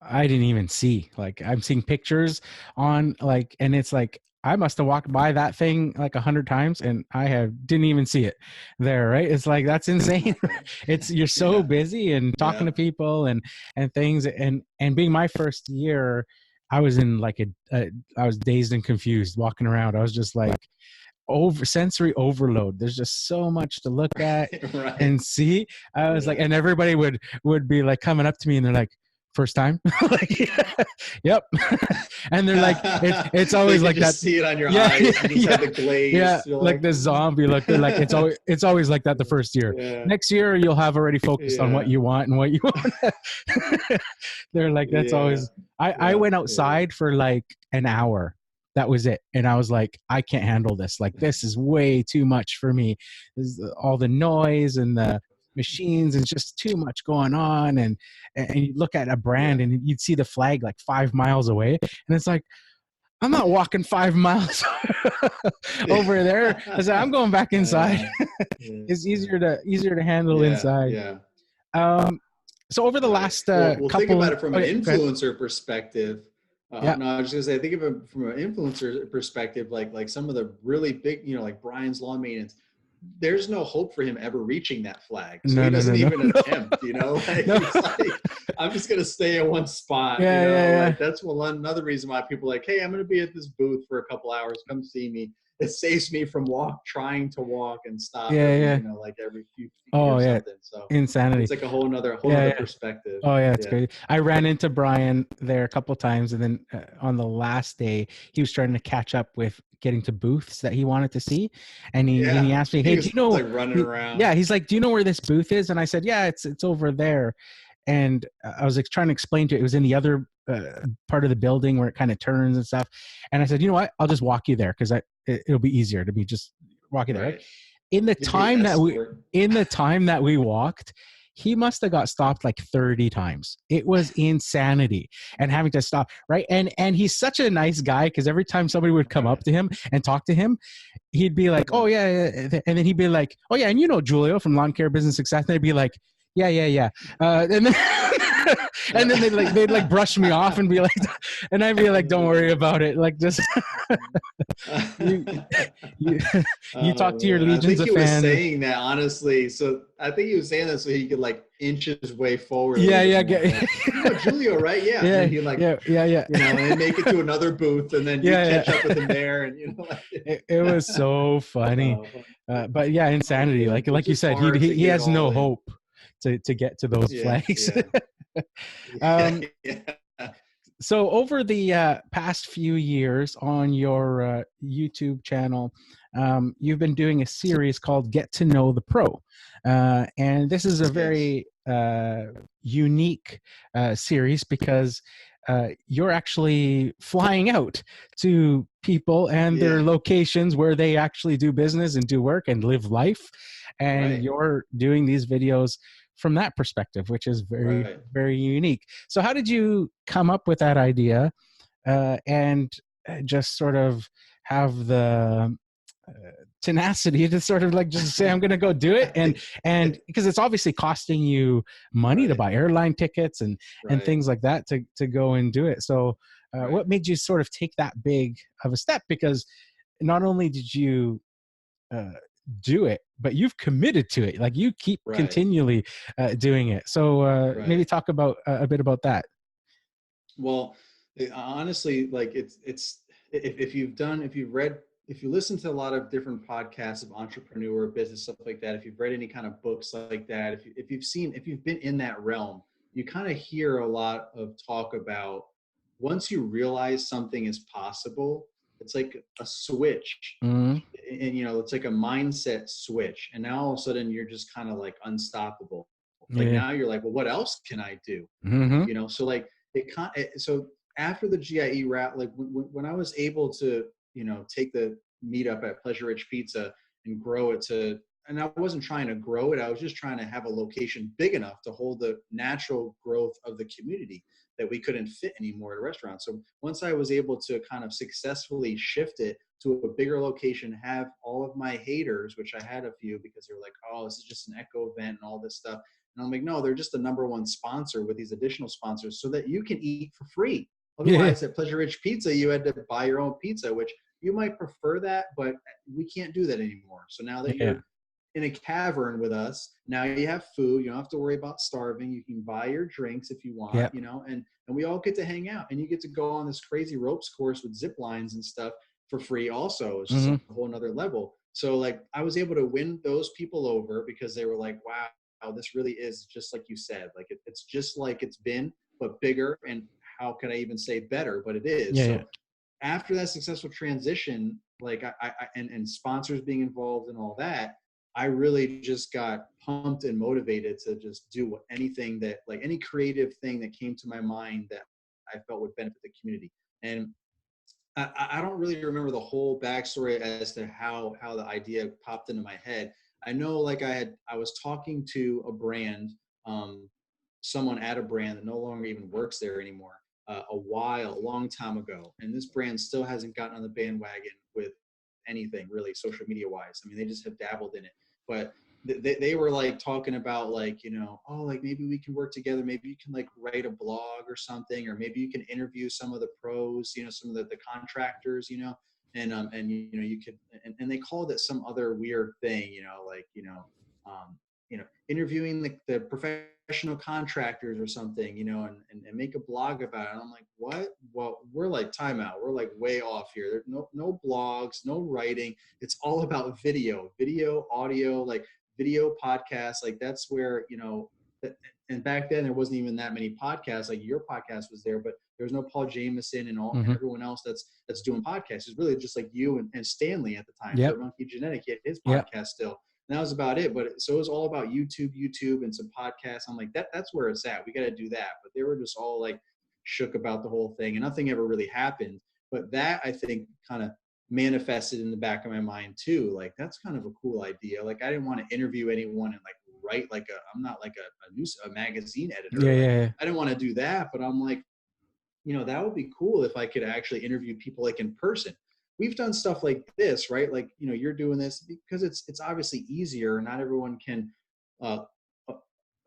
I didn't even see. Like I'm seeing pictures on like, and it's like I must have walked by that thing like 100 times and didn't even see it there, right? It's like that's insane. You're so busy and talking to people and things, and being my first year, I was in like I was dazed and confused walking around. I was just like sensory overload. There's just so much to look at and see. I was like, and everybody would be like coming up to me and they're like, first time? Like, yep. And they're like, it's always like that. See it on your eyes. You just have the glaze. Like the zombie look. They're like, it's always like that the first year. Next year you'll have already focused on what you want and what you want. They're like, that's always. I went outside for like an hour. That was it. And I was like, I can't handle this. Like, this is way too much for me. All the noise and the machines, and just too much going on. And you look at a brand and you'd see the flag like 5 miles away. And it's like, I'm not walking 5 miles over there. I said, I'm going back inside. It's easier to handle inside. So over the last couple, think about it from an influencer perspective. No, I was just gonna say, think of it from an influencer perspective, like some of the really big, like Brian's Lawn Maintenance. there's no hope for him ever reaching that flag. So No, he no, no, doesn't no, even no. attempt, you know, like No. he's like, I'm just going to stay in one spot, you Yeah, know, yeah, yeah. like that's another reason why people are like, hey, I'm going to be at this booth for a couple hours. Come see me. It saves me from trying to walk and stop Yeah, every, yeah. you know, like every few feet Oh or yeah. something. So Insanity. it's like a whole Yeah, nother yeah. perspective. Oh yeah, it's Yeah. crazy. I ran into Brian there a couple times, and then on the last day, he was trying to catch up with getting to booths that he wanted to see, and he Yeah. asked me, He "Hey, do was you know?" like running around. Yeah, he's like, "Do you know where this booth is?" And I said, "Yeah, it's over there." And I was like trying to explain to it. It was in the other part of the building where it kind of turns and stuff. And I said, "You know what? I'll just walk you there because it'll be easier to be just walking there." Right? Right. In the Give me time an that escort. we walked, he must have got stopped like 30 times. It was insanity, and having to stop, right? And he's such a nice guy, because every time somebody would come Right. up to him and talk to him, he'd be like, "Oh yeah, yeah," and then he'd be like, "Oh yeah, and you know Julio from Lawn Care Business Success," and they'd be like, "Yeah, yeah, yeah," and then and then they'd brush me off and be like, and I'd be like, "Don't worry about it, like just you you you talk to your Man. I legions think of he was fans." saying that honestly. So I think he was saying that so he could like inch his way forward a Yeah, little bit yeah, more. Like, you know Julio, right? Yeah. And yeah, then he like, yeah, yeah, yeah, you know, and then make it to another booth, and then you yeah, catch up with him yeah. there, and you know, like, It was so funny, but yeah, oh insanity. man, Like it's you just said, hard to he get it has no all in. hope to get to those Yeah, flags. yeah, yeah, um, yeah. so over the past few years on your YouTube channel, you've been doing a series called Get to Know the Pro. And this is a Yes, very unique series, because you're actually flying out to people and yeah, their locations where they actually do business and do work and live life. And right, you're doing these videos from that perspective, which is very, right. very unique. So how did you come up with that idea, and just sort of have the uh, tenacity to sort of like just say, I'm going to go do it? I think, And because it's obviously costing you money to right, buy airline tickets and right, things like that to go and do it. So right, what made you sort of take that big of a step? Because not only did you uh, do it, but you've committed to it. Like, you keep right, continually doing it. So maybe right. talk about a bit about that. Well, honestly, like it's if you've read, if you listen to a lot of different podcasts of entrepreneur business stuff like that, if you've read any kind of books like that, if you've been in that realm, you kind of hear a lot of talk about once you realize something is possible, it's like a switch, Mm-hmm. and you know it's like a mindset switch, and now all of a sudden you're just kind of like unstoppable. Like Yeah. now you're like, well, what else can I do? Mm-hmm. You know, so like so after the GIE route, like when I was able to, you know, take the meetup at Pleasure Rich Pizza and grow it to, and I wasn't trying to grow it, I was just trying to have a location big enough to hold the natural growth of the community that we couldn't fit anymore at a restaurant. So once I was able to kind of successfully shift it to a bigger location, have all of my haters, which I had a few because they were like, oh, this is just an echo event and all this stuff. And I'm like, no, they're just the number one sponsor with these additional sponsors so that you can eat for free. Yeah. Otherwise, at Pleasure Rich Pizza, you had to buy your own pizza, which you might prefer that, but we can't do that anymore. So now that Yeah. you're in a cavern with us, now you have food. You don't have to worry about starving. You can buy your drinks if you Yeah. want, you know, and we all get to hang out, and you get to go on this crazy ropes course with zip lines and stuff for free. Also, it's just Mm-hmm. a whole nother level. So like I was able to win those people over because they were like, wow, this really is just like you said. Like it's just like it's been, but bigger. And how can I even say better? But it is. Yeah. Yeah. So after that successful transition, like and sponsors being involved and all that, I really just got pumped and motivated to just do anything that, like any creative thing that came to my mind that I felt would benefit the community. And I don't really remember the whole backstory as to how the idea popped into my head. I know like I was talking to a brand, um, someone at a brand that no longer even works there anymore, a long time ago, and this brand still hasn't gotten on the bandwagon with anything really social media wise. I mean, they just have dabbled in it, but they were like talking about like, you know, oh, like maybe we can work together, maybe you can like write a blog or something, or maybe you can interview some of the pros, you know, some of the contractors, you know. and you could, and they called it some other weird thing, like, interviewing the professional contractors or something, and make a blog about it. And I'm like, what? Well, we're like, timeout. We're like way off here. There's no blogs, no writing. It's all about video, audio, like video podcasts. Like that's where, and back then there wasn't even that many podcasts. Like your podcast was there, but there was no Paul Jameson and Mm-hmm. everyone else that's doing podcasts. It's really just like you and Stanley at the time. Yep. So Monkey Genetic, he had his Yep. podcast still. And that was about it. But so it was all about YouTube and some podcasts. I'm like, that's where it's at. We got to do that. But they were just all like shook about the whole thing, and nothing ever really happened. But that, I think, kind of manifested in the back of my mind too. Like, that's kind of a cool idea. Like, I didn't want to interview anyone and like write like I'm not like a magazine editor. Yeah, Like, yeah, yeah. I didn't want to do that, but I'm like, that would be cool if I could actually interview people like in person. We've done stuff like this, right? Like, you're doing this because it's obviously easier. Not everyone can uh,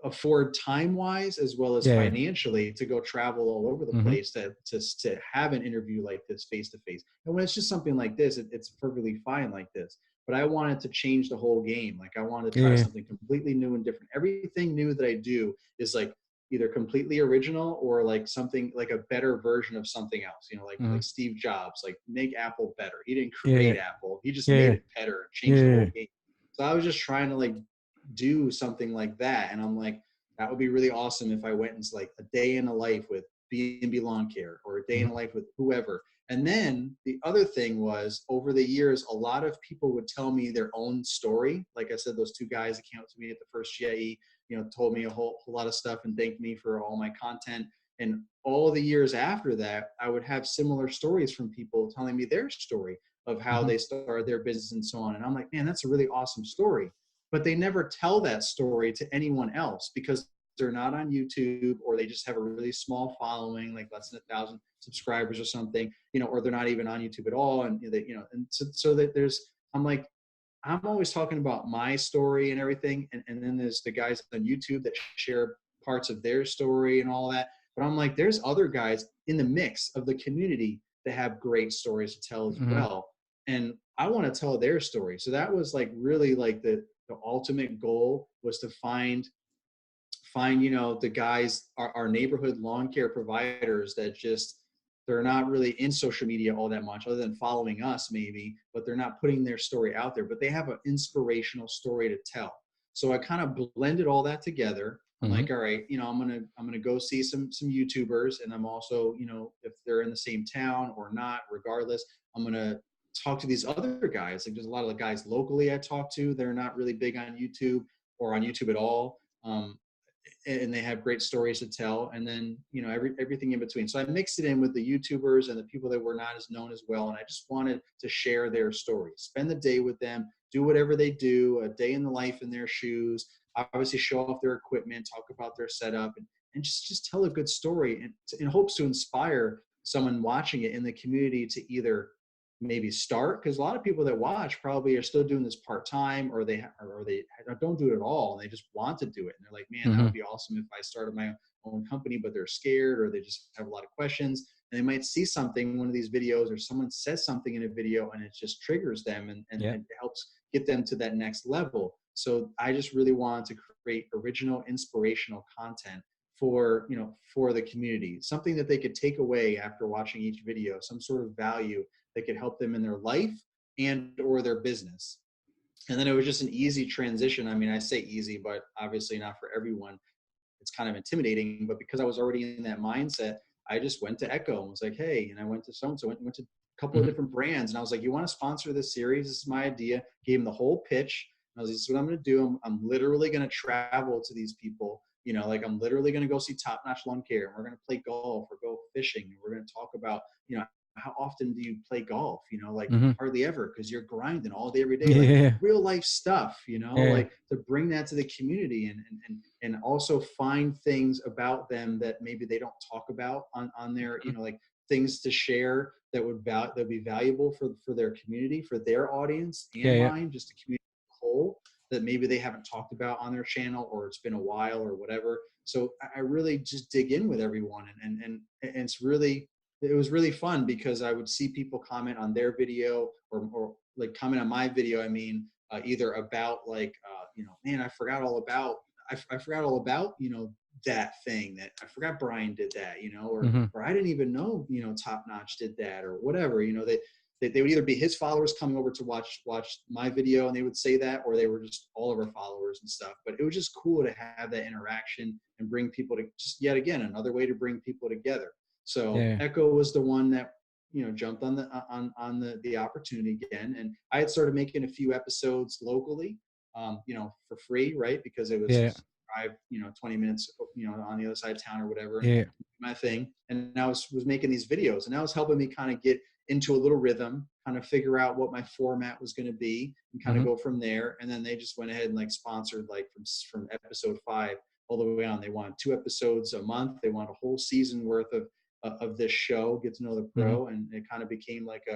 afford time-wise as well as Yeah, yeah. financially to go travel all over the Mm-hmm. place to have an interview like this face-to-face. And when it's just something like this, it's perfectly fine like this. But I wanted to change the whole game. Like, I wanted to try Yeah. something completely new and different. Everything new that I do is like either completely original or like something like a better version of something else, Mm-hmm. like Steve Jobs, like make Apple better. He didn't Yeah, create yeah. Apple. He just made Yeah, it better and yeah, changed the yeah. whole game. So I was just trying to like do something like that. And I'm like, that would be really awesome if I went into like a day in a life with B&B Lawn Care or a day in Mm-hmm. a life with whoever. And then the other thing was, over the years, a lot of people would tell me their own story. Like I said, those two guys that came up to me at the first GIE, told me a whole lot of stuff and thanked me for all my content. And all the years after that, I would have similar stories from people telling me their story of how Mm-hmm. they started their business and so on. And I'm like, man, that's a really awesome story. But they never tell that story to anyone else because they're not on YouTube, or they just have a really small following, like less than 1,000 subscribers or something, or they're not even on YouTube at all. And and so that I'm like, I'm always talking about my story and everything. And then there's the guys on YouTube that share parts of their story and all that. But I'm like, there's other guys in the mix of the community that have great stories to tell as Mm-hmm. well. And I want to tell their story. So that was like really like the ultimate goal was to find the guys, our neighborhood lawn care providers that just, they're not really in social media all that much other than following us maybe, but they're not putting their story out there, but they have an inspirational story to tell. So I kind of blended all that together. I'm Mm-hmm. like, all right, I'm gonna go see some YouTubers, and I'm also, if they're in the same town or not, regardless, I'm gonna talk to these other guys. Like, there's a lot of the guys locally I talk to, they're not really big on YouTube or on YouTube at all. And they have great stories to tell, and then everything in between. So I mixed it in with the YouTubers and the people that were not as known as well, and I just wanted to share their stories, spend the day with them, do whatever they do, a day in the life in their shoes, obviously show off their equipment, talk about their setup, and just tell a good story, and in hopes to inspire someone watching it in the community to either maybe start, because a lot of people that watch probably are still doing this part-time, or they don't do it at all, and they just want to do it, and they're like, man, that Mm-hmm. would be awesome if I started my own company, but they're scared, or they just have a lot of questions, and they might see something, one of these videos, or someone says something in a video, and it just triggers them, and Yeah. it helps get them to that next level. So I just really wanted to create original, inspirational content for for the community, something that they could take away after watching each video, some sort of value that could help them in their life and or their business. And then it was just an easy transition. I mean, I say easy, but obviously not for everyone. It's kind of intimidating, but because I was already in that mindset, I just went to Echo and was like, hey, and I went to so-and-so, went to a couple of Mm-hmm. different brands. And I was like, you want to sponsor this series? This is my idea. Gave them the whole pitch. And I was like, this is what I'm going to do. I'm literally going to travel to these people. Like, I'm literally going to go see Top Notch Lawn Care, and we're going to play golf or go fishing. And we're going to talk about, how often do you play golf? Like, Mm-hmm. hardly ever, because you're grinding all day, every day, Yeah, like yeah, real life stuff, yeah. like to bring that to the community, and also find things about them that maybe they don't talk about on their, like things to share that would be valuable for their community, for their audience Yeah, and yeah. mine, just the community as a whole, that maybe they haven't talked about on their channel, or it's been a while or whatever. So I really just dig in with everyone, and it's really it was really fun because I would see people comment on their video or like comment on my video. I mean, either about like, man, I forgot all about, that thing that I forgot Brian did that, Hmm. or I didn't even know, Top Notch did that or whatever, they would either be his followers coming over to watch my video and they would say that, or they were just all of our followers and stuff. But it was just cool to have that interaction and bring people to, just yet again, another way to bring people together. So Yeah. Echo was the one that, jumped on the opportunity again. And I had started making a few episodes locally, for free, right? Because it was Yeah. just drive, 20 minutes, on the other side of town or whatever, and Yeah. my thing. And I was making these videos, and that was helping me kind of get into a little rhythm, kind of figure out what my format was going to be, and kind of Hmm. go from there. And then they just went ahead and like sponsored, like from episode 5 all the way on. They want 2 episodes a month. They want a whole season worth of this show, Get to Know the Hmm. Pro, and it kind of became like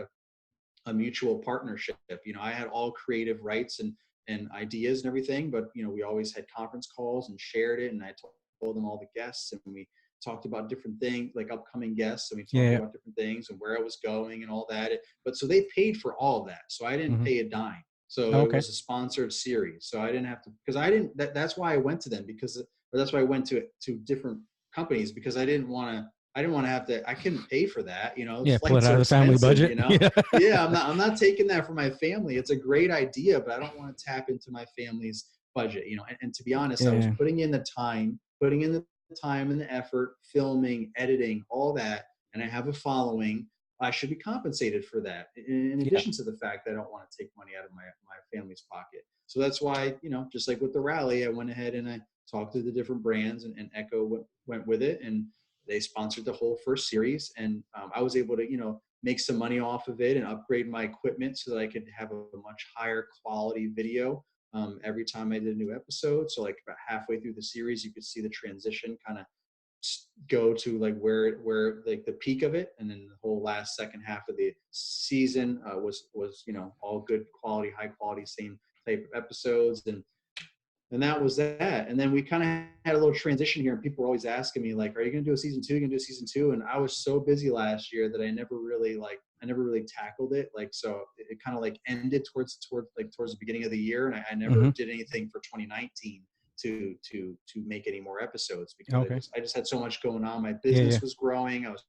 a mutual partnership. I had all creative rights and ideas and everything, but we always had conference calls and shared it, and I told them all the guests, and we talked about different things, like upcoming guests, and we talked Yeah. about different things and where I was going and all that. But so they paid for all of that, so I didn't Hmm. pay a dime. So it Okay. was a sponsored series, so I didn't have to, because I didn't. That's why I went to them, or that's why I went to different companies, because I didn't want to have to. I couldn't pay for that. Yeah. Pull it Flights out are of the family expensive. budget. Yeah. Yeah, I'm not taking that for my family. It's a great idea, but I don't want to tap into my family's budget. And to be honest, I was Yeah. putting in the time and the effort, filming, editing, all that, and I have a following. I should be compensated for that. In Yeah. addition to the fact that I don't want to take money out of my family's pocket. So that's why, just like with the rally, I went ahead and I talked to the different brands, and Echo went with it, and they sponsored the whole first series. And I was able to, make some money off of it and upgrade my equipment so that I could have a much higher quality video every time I did a new episode. So like about halfway through the series, you could see the transition kind of go to like where like the peak of it, and then the whole last second half of the season was all good quality, high quality, same type of episodes. And that was that. And then we kind of had a little transition here, and people were always asking me like, are you going to do a season 2? Are you going to do a season 2? And I was so busy last year that I never really tackled it. Like, so it kind of like ended towards the beginning of the year. And I never Hmm. did anything for 2019 to make any more episodes, because Okay. I just had so much going on. My Yeah. Yeah. business was growing. I was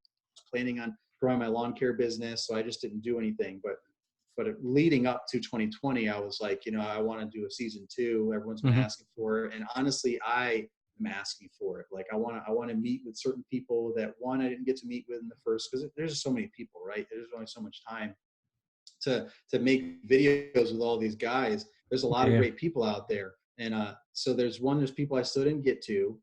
planning on growing my lawn care business. So I just didn't do anything. But leading up to 2020, I was like, I want to do a season 2. Everyone's been Hmm. asking for it, and honestly, I am asking for it. Like, I want to meet with certain people that I didn't get to meet with in the first, because there's just so many people, right? There's only so much time to make videos with all these guys. There's a lot of Yeah. great people out there, and so there's people I still didn't get to,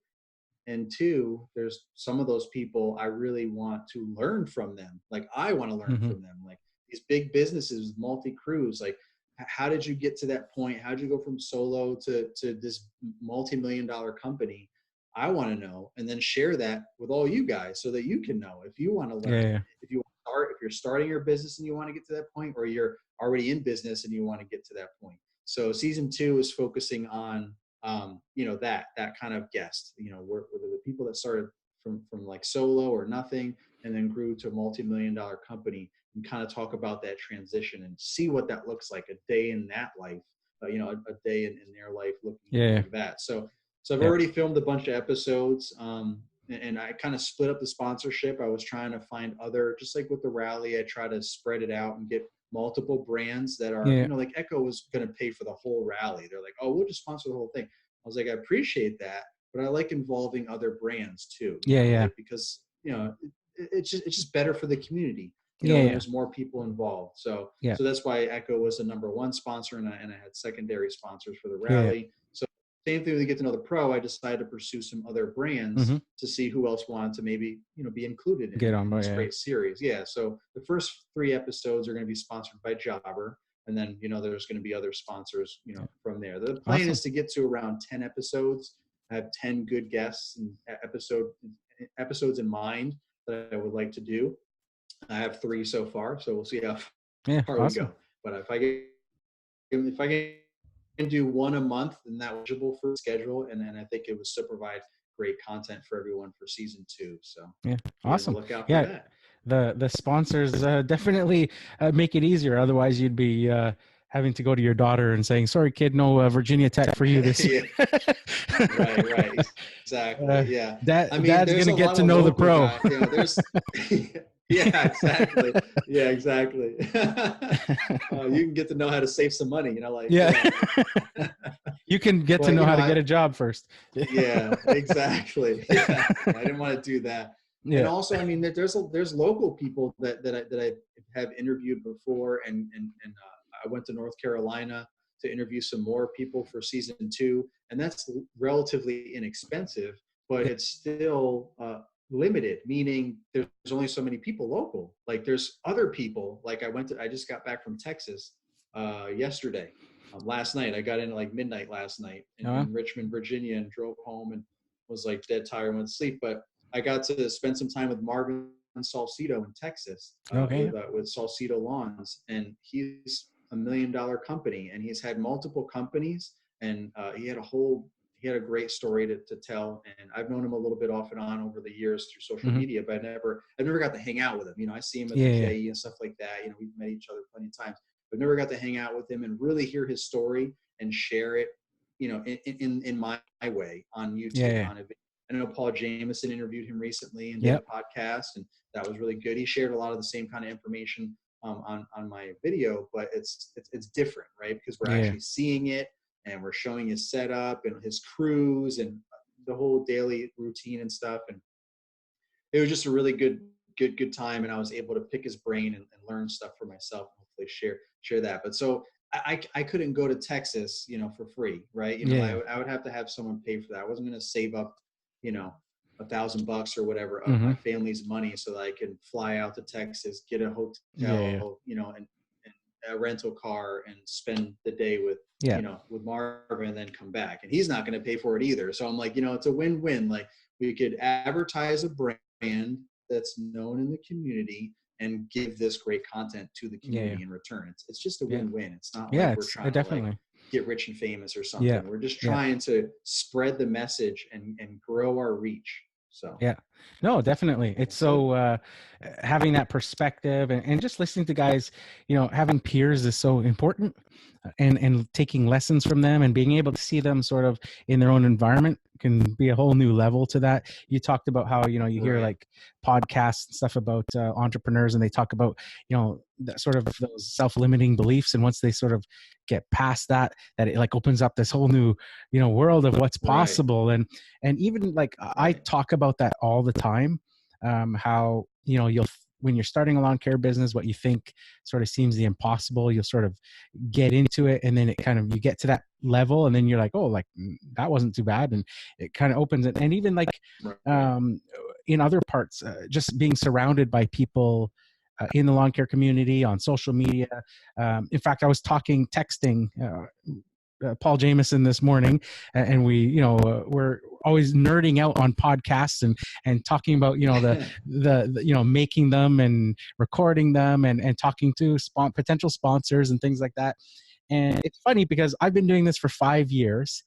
and 2, there's some of those people I really want to learn from them. Like, I want to learn Hmm. from them. Like, these big businesses, multi-crews, like, how did you get to that point? How did you go from solo to this multi-million dollar company? I want to know, and then share that with all you guys so that you can know if you want to Yeah. learn, Yeah. if you're starting your business and you want to get to that point, or you're already in business and you want to get to that point. So season 2 is focusing on that kind of guest, where the people that started from like solo or nothing, and then grew to a multi-million dollar company, and kind of talk about that transition and see what that looks like, a day in that life, a day in their life looking Yeah. like that. So I've Yeah. already filmed a bunch of episodes, and I kind of split up the sponsorship. I was trying to find other, just like with the rally, I try to spread it out and get multiple brands that are, Yeah. like Echo was going to pay for the whole rally. They're like, oh, we'll just sponsor the whole thing. I was like, I appreciate that, but I like involving other brands too, Yeah. Yeah. like, because, it's just better for the community, Yeah. when Yeah. there's more people involved. So, Yeah. so that's why Echo was the number 1 sponsor, and I had secondary sponsors for the Yeah. rally. So same thing with Get to Know the Pro. I decided to pursue some other Hmm. brands to see who else wanted to maybe, be included Get in on board. this Yeah. great series. Yeah. So the first 3 episodes are going to be sponsored by Jobber. And then, there's going to be other sponsors, Yeah. from there. The plan Awesome. is to get to around 10 episodes. I have 10 good guests and episodes in mind that I would like to do. I have 3 so far, so we'll see how Yeah. far we Awesome. go. But if I can do 1 a month, then that was eligible for the schedule, and then I think it would still provide great content for everyone for season 2. So Yeah. be on the Awesome. lookout for Yeah. that. the sponsors definitely make it easier. Otherwise, you'd be having to go to your daughter and saying, "Sorry, kid, no Virginia Tech for you this year." Yeah, right, exactly. Yeah, I mean, Dad's there's gonna a get lot to of know the local pro. guys. You know, there's yeah, exactly. Yeah, exactly. You can get to know how to save some money. You know, like Yeah, yeah. you can get to But know you how know, to get a job first. yeah, exactly. Yeah, I didn't want to do that. And Yeah. also, I mean, there's local people that I have interviewed before, and I went to North Carolina to interview some more people for season 2, and that's relatively inexpensive, but Yeah. it's still limited. Meaning, there's only so many people local. Like, there's other people. Like, I just got back from Texas yesterday. Last night, I got in at like midnight last night Uh, in Richmond, Virginia, and drove home and was like dead tired and went to sleep. But I got to spend some time with Marvin Salcido in Texas okay. with Salcido Lawns, and he's $1 million company, and he's had multiple companies, and he had a great story to tell. And I've known him a little bit off and on over the years through social Hmm. media, but I've never got to hang out with him. You know, I see him at Yeah. the Yeah. KE and stuff like that. You know, we've met each other plenty of times, but never got to hang out with him and really hear his story and share it, you know, in my way on Yeah. YouTube. Yeah. I know Paul Jameson interviewed him recently and did a Yep. podcast, and that was really good. He shared a lot of the same kind of information on my video, but it's different, right? Because we're Yeah. actually seeing it, and we're showing his setup and his crews and the whole daily routine and stuff. And it was just a really good time, and I was able to pick his brain and learn stuff for myself, and hopefully share that. But so I couldn't go to Texas, you know, for free, right? You know, Yeah. I would have to have someone pay for that. I wasn't going to save up, you know, $1,000 or whatever of Hmm. my family's money so that I can fly out to Texas, get a Yeah. Yeah. hotel, you know, and a rental car, and spend the day with, Yeah. you know, with Marvin, and then come back. And he's not going to pay for it either. So I'm like, you know, it's a win-win. Like, we could advertise a brand that's known in the community and give this great content to the Yeah. community in return. It's just a Yeah. win-win. It's not Yeah. like we're It's trying to like definitely. get rich and famous or Yeah. something. We're just Yeah. trying to spread the message and grow our reach. So Yeah, no, definitely. It's that's it. so having that perspective and just listening to guys, having peers is so important, and taking lessons from them and being able to see them sort of in their own environment can be a whole new level to that. You talked about how, you hear Right. like podcasts and stuff about entrepreneurs, and they talk about, that sort of those self-limiting beliefs. And once they sort of get past that it like opens up this whole new, world of what's Right. possible. And even like I Right. talk about that all the time, how, when you're starting a lawn care business, what you think sort of seems the impossible, you'll sort of get into it, and then it kind of, you get to that level, and then you're like, oh, like that wasn't too bad, and it kind of opens it. And even like Right. in other parts, just being surrounded by people in the lawn care community on social media. In fact, I was texting Paul Jameson this morning, and we, we're always nerding out on podcasts and talking about, the making them and recording them and talking to potential sponsors and things like that. And it's funny because I've been doing this for 5 years.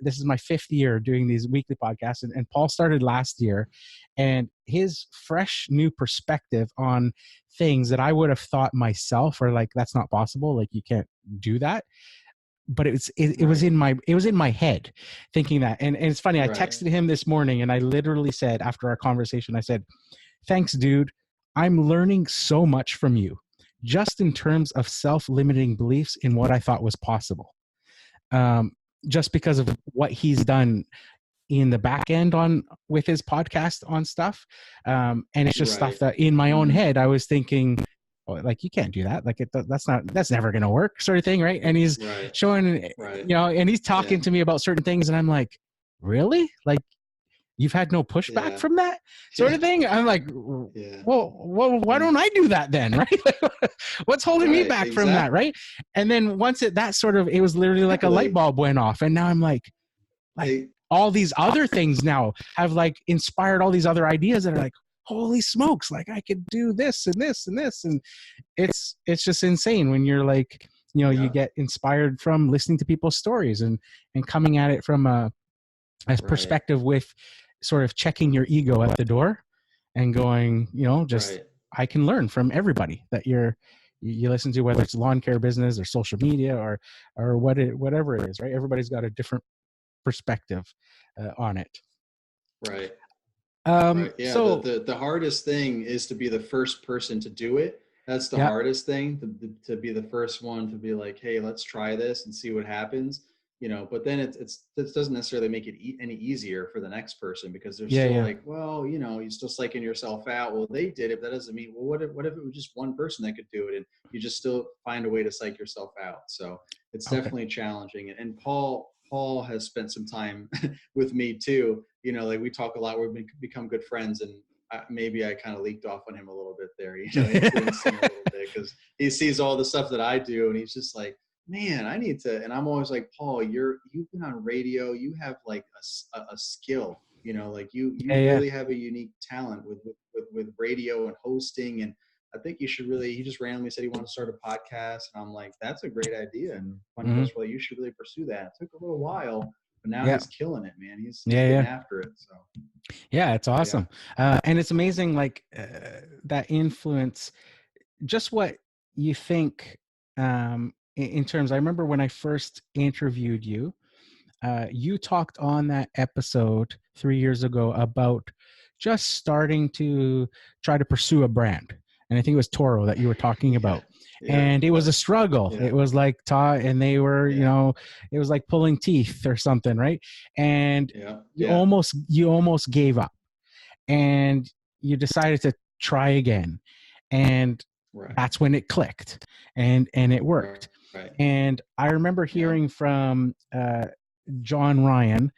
This is my 5th year doing these weekly podcasts, and Paul started last year, and his fresh new perspective on things that I would have thought myself are like, that's not possible, like you can't do that. But it was Right. in my head thinking that. And it's funny, I Right. texted him this morning, and I literally said, after our conversation, I said, thanks, dude. I'm learning so much from you, just in terms of self-limiting beliefs in what I thought was possible. Um, just because of what he's done in the back end on with his podcast on stuff. And it's just stuff Right. that in my own Mm-hmm. head, I was thinking, oh, like, you can't do that. Like that's never going to work, sort of thing. Right. And he's Right. showing, Right. and he's talking Yeah. to me about certain things. And I'm like, really? Like, you've had no pushback Yeah. from that sort Yeah. of thing? I'm like, Yeah. well, why Yeah. don't I do that then? Right. What's holding me Right. back from that? Exactly. Right. And then once it was literally like a light bulb went off. And now I'm like Hey, all these other things now have like inspired all these other ideas that are like, holy smokes, like I could do this and this and this. And it's just insane when you're like, you yeah. get inspired from listening to people's stories and coming at it from a Right. perspective with sort of checking your ego at the door and going, just Right. I can learn from everybody that you listen to, whether it's lawn care business or social media or whatever it is, right? Everybody's got a different perspective on it. Right. Um, Right. Yeah. so The hardest thing is to be the first person to do it. That's the yeah, hardest thing, to be the first one to be like, hey, let's try this and see what happens. But then it doesn't necessarily make it any easier for the next person, because they're still yeah, like, well, you're still psyching yourself out. Well, they did it. But that doesn't mean, well, what if it was just one person that could do it, and you just still find a way to psych yourself out. So it's okay, definitely challenging. And Paul has spent some time with me too. Like we talk a lot. We've become good friends, and maybe I kind of leaked off on him a little bit there. Influenced him a little bit, because he sees all the stuff that I do, and he's just like, man, I need to. And I'm always like, Paul, you've been on radio. You have like a skill. Like you yeah, really have a unique talent with radio and hosting. And I think you should really. He just randomly said he wanted to start a podcast, and I'm like, that's a great idea. And one hmm goes, well, you should really pursue that. It took a little while, but now yeah, he's killing it, man. He's yeah, getting yeah. after it. So Yeah, it's yeah, awesome. And it's amazing, like that influence, just what you think in terms. I remember when I first interviewed you, you talked on that episode 3 years ago about just starting to try to pursue a brand. And I think it was Toro that you were talking yeah, about. yeah, it And it was a was. struggle. Yeah, It was like and they were, yeah, it was like pulling teeth or something, right? And yeah, you yeah. almost gave up, and you decided to try again. And Right, that's when it clicked, and it right, worked. right. And I remember Yeah, hearing from John Ryan,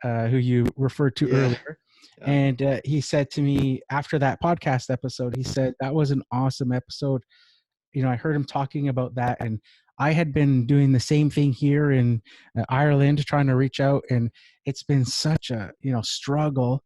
who you referred to yeah, earlier. yeah. And he said to me after that podcast episode, he said, that was an awesome episode. I heard him talking about that. And I had been doing the same thing here in Ireland, trying to reach out. And it's been such a, struggle.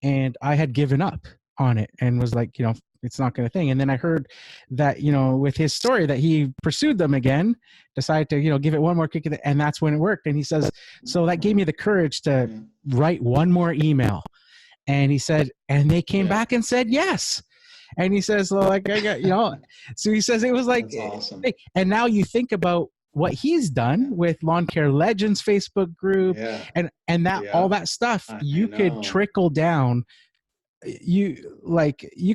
And I had given up on it and was like, it's not going to thing. And then I heard that, with his story, that he pursued them again, decided to, give it one more kick, and that's when it worked. And he says, so that gave me the courage to Yeah, write one more email. And he said, and they came yeah. back and said yes. And he says, well, like, I got, so he says it was like, That's awesome. and now you think about what he's done Yeah, with Lawn Care Legends Facebook group, yeah, and that all yeah. that stuff I you could know. trickle down. You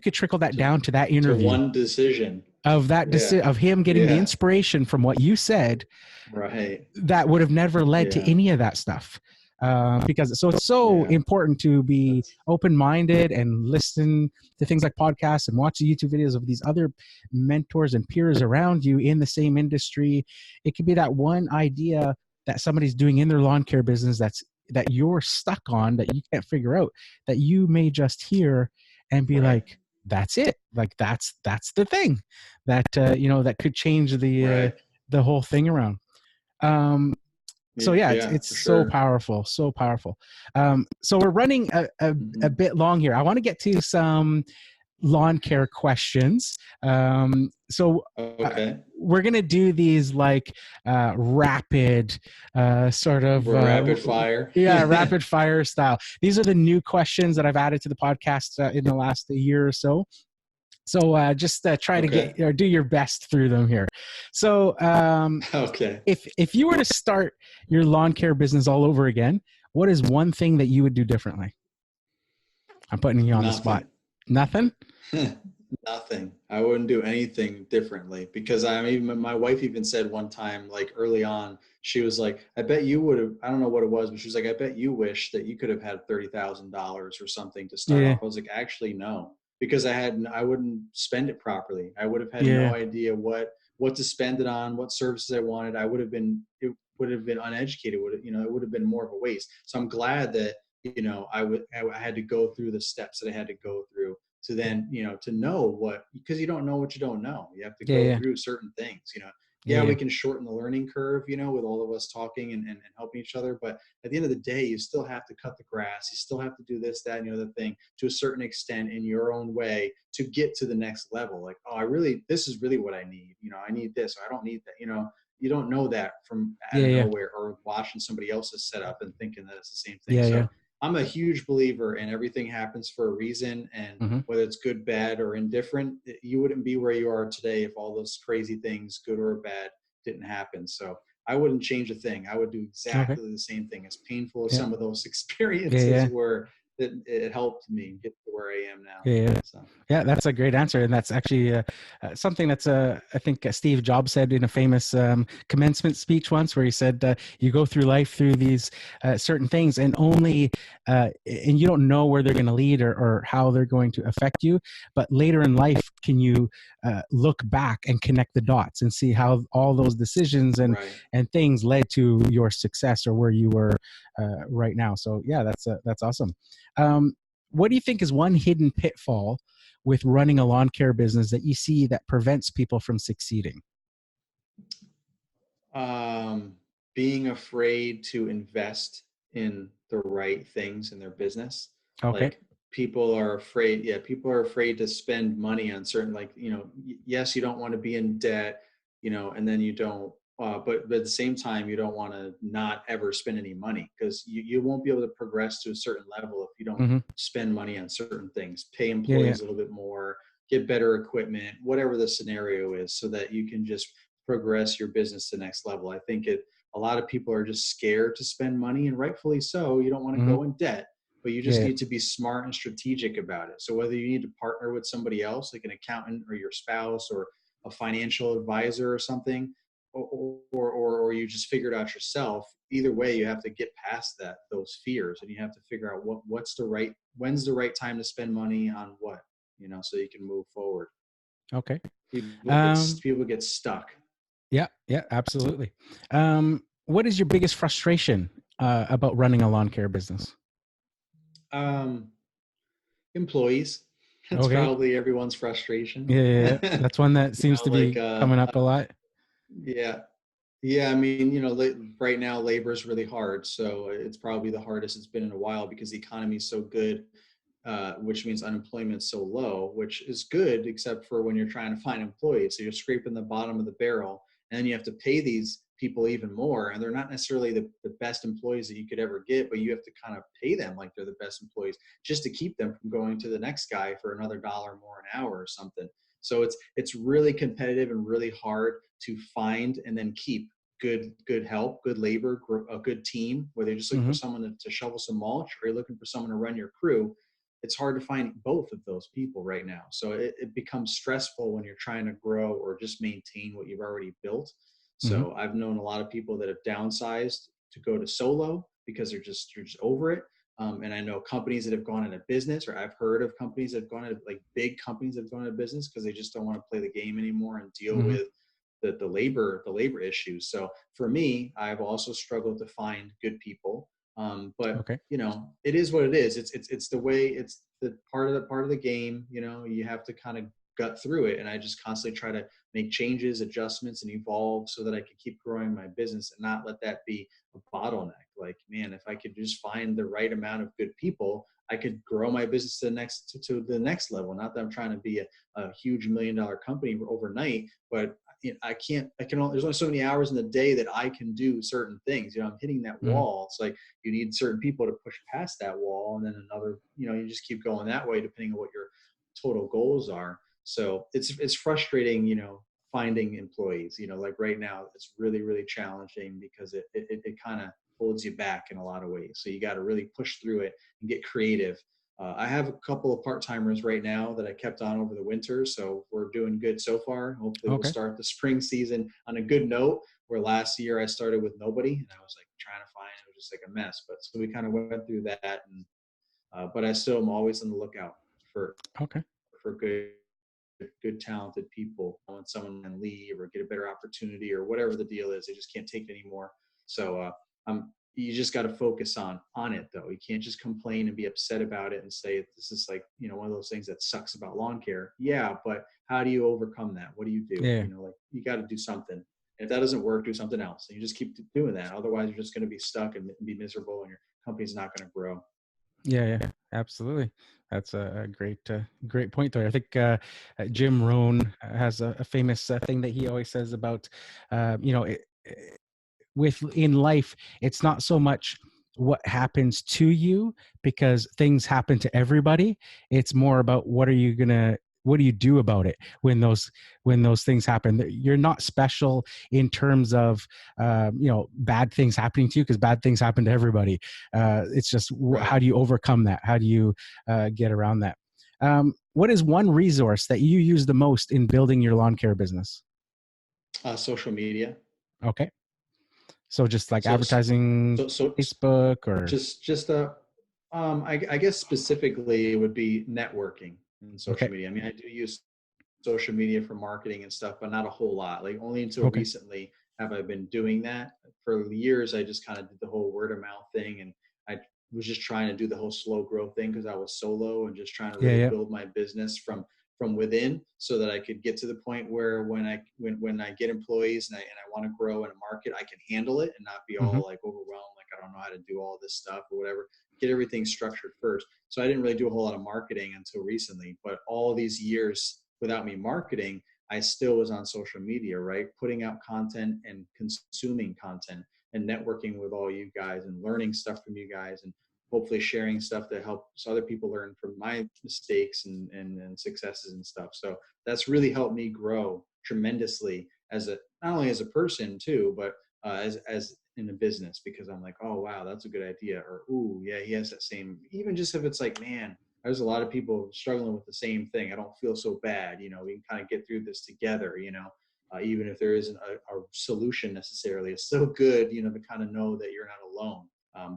could trickle that To down to that to interview one decision. of Yeah, of him getting the yeah. inspiration from what you said, Right. that would have never led to Yeah. any of that stuff. Because it's so Yeah. important to be That's open-minded and listen to things like podcasts and watch the YouTube videos of these other mentors and peers around you in the same industry. It could be that one idea that somebody's doing in their lawn care business that you're stuck on, that you can't figure out, that you may just hear and be right. like, that's it. Like that's the thing that that could change Right. the whole thing around. So yeah, Yeah, it's for so sure. powerful, so powerful. So we're running a Hmm. bit long here. I want to get to some lawn care questions. So Okay. we're gonna do these like rapid sort of We're rapid fire. yeah, rapid fire style. These are the new questions that I've added to the podcast in the last year or so. So just try to Okay. get or do your best through them here. So Okay. if you were to start your lawn care business all over again, what is one thing that you would do differently? I'm putting you on the spot. Nothing. Nothing? Nothing. I wouldn't do anything differently, because my wife even said one time, like early on, she was like, I bet you would have, I don't know what it was, but she was like, I bet you wish that you could have had $30,000 or something to start Yeah. off. I was like, actually, no, because I wouldn't spend it properly. I would have had Yeah. no idea what to spend it on, what services I wanted. It would have been uneducated. It would have been more of a waste. So I'm glad that, I had to go through the steps that I had to go through to then, to know what, because you don't know what you don't know. You have to Yeah. go Yeah. through certain things. Yeah. Yeah, Yeah. we can shorten the learning curve, with all of us talking and helping each other. But at the end of the day, you still have to cut the grass. You still have to do this, that, and the other thing to a certain extent in your own way to get to the next level. Like, oh, this is really what I need. I need this, or I don't need that. You don't know that from out Yeah. of Yeah. nowhere or watching somebody else's setup and thinking that it's the same thing. Yeah. So Yeah. I'm a huge believer in everything happens for a reason. And Hmm. whether it's good, bad, or indifferent, you wouldn't be where you are today if all those crazy things, good or bad, didn't happen. So I wouldn't change a thing. I would do Okay. exactly the same thing. As painful as Yeah. some of those Yeah. experiences Yeah. were, that it helped me get to where I am now. Yeah. Yeah. So Yeah, that's a great answer, and that's actually something that's I think Steve Jobs said in a famous commencement speech once, where he said, "You go through life through these certain things, and and you don't know where they're going to lead or how they're going to affect you, but later in life, can you look back and connect the dots and see how all those decisions right. and things led to your success or where you were right now." So yeah, that's awesome. Um, what do you think is one hidden pitfall with running a lawn care business that you see that prevents people from succeeding? um, Being afraid to invest in the right things in their business. Okay. Like people are afraid, yeah, people are afraid to spend money on certain, like, yes, you don't want to be in debt, and then you don't, but at the same time, you don't want to not ever spend any money because you won't be able to progress to a certain level if you don't Hmm. spend money on certain things, pay Yeah, yeah. employees a little bit more, get better equipment, whatever the scenario is, so that you can just progress your business to the next level. I think a lot of people are just scared to spend money, and rightfully so. You don't want to Hmm. go in debt, but you just Yeah. need to be smart and strategic about it. So whether you need to partner with somebody else, like an accountant or your spouse or a financial advisor or something, or you just figure it out yourself, either way, you have to get past those fears, and you have to figure out when's the right time to spend money on what, so you can move forward. Okay. People get Um, people get stuck. yeah, yeah, absolutely. What is your biggest frustration about running a lawn care business? Um, Employees. That's Okay. probably everyone's frustration. Yeah, yeah, yeah. That's one that seems to Like, be coming up a lot. yeah, yeah. I mean, right now labor is really hard, so it's probably the hardest it's been in a while because the economy is so good, which means unemployment's so low, which is good except for when you're trying to find employees. So you're scraping the bottom of the barrel, and then you have to pay these people even more, and they're not necessarily the best employees that you could ever get, but you have to kind of pay them like they're the best employees just to keep them from going to the next guy for another dollar more an hour or something. So it's really competitive and really hard to find and then keep good help, good labor, a good team, whether you're just looking for Hmm. someone to shovel some mulch or you're looking for someone to run your crew. It's hard to find both of those people right now. So it becomes stressful when you're trying to grow or just maintain what you've already built. Hmm. So I've known a lot of people that have downsized to go to solo because they're just over it. And I know companies that have gone into business, or I've heard of companies that have gone into, like, big companies that have gone into business because they just don't want to play the game anymore and deal Hmm. with the labor issues. So for me, I've also struggled to find good people. But Okay. it is what it is. It's the way, it's the part of the game. You have to kind of gut through it, and I just constantly try to make changes, adjustments, and evolve so that I can keep growing my business and not let that be a bottleneck. Like, man, if I could just find the right amount of good people, I could grow my business to the next level. Not that I'm trying to be a huge $1 million company overnight, but there's only so many hours in the day that I can do certain things. I'm hitting that Hmm. wall. It's like you need certain people to push past that wall, and then another, you just keep going that way depending on what your total goals are. So it's frustrating, finding employees. Like right now, it's really, really challenging because it kind of holds you back in a lot of ways. So you got to really push through it and get creative. I have a couple of part-timers right now that I kept on over the winter, so we're doing good so far. Hopefully we'll Okay. start the spring season on a good note, where last year I started with nobody and I was like trying to find, it was just like a mess. But so we kind of went through that, and but I still am always on the lookout for Okay. good talented people. When someone can leave or get a better opportunity or whatever the deal is, they just can't take it anymore. So you just got to focus on it though. You can't just complain and be upset about it and say this is like, one of those things that sucks about lawn care. Yeah, but how do you overcome that? What do you do? Yeah. Like, you got to do something. If that doesn't work, do something else. And you just keep doing that. Otherwise, you're just going to be stuck and be miserable, and your company's not going to grow. Yeah, yeah, absolutely. That's a great point there. I think Jim Rohn has a famous thing that he always says about, with in life, it's not so much what happens to you, because things happen to everybody. It's more about what do you do about it when those things happen. You're not special in terms of bad things happening to you, because bad things happen to everybody. It's just Right. how do you overcome that? How do you get around that? What is one resource that you use the most in building your lawn care business? Social media. Okay. So just like So, so, advertising, so Facebook or just I guess specifically it would be networking in okay. social media. I mean, I do use social media for marketing and stuff, but not a whole lot. Like only until Okay. recently have I been doing that. For years, I just kind of did the whole word of mouth thing, and I was just trying to do the whole slow growth thing because I was solo and just trying to Yeah, really yeah. build my business from within, so that I could get to the point where when I get employees and I want to grow in a market, I can handle it and not be Hmm. all like overwhelmed, like I don't know how to do all this stuff or whatever. Get everything structured first. So I didn't really do a whole lot of marketing until recently, but all these years without me marketing, I still was on social media, right? Putting out content and consuming content and networking with all you guys and learning stuff from you guys and hopefully sharing stuff that helps other people learn from my mistakes and successes and stuff. So that's really helped me grow tremendously as a, not only as a person too, but as in a business, because I'm like, oh, wow, that's a good idea. Or, ooh, yeah, he has that same, even just if it's like, man, there's a lot of people struggling with the same thing. I don't feel so bad. We can kind of get through this together, even if there isn't a solution necessarily. It's so good, to kind of know that you're not alone.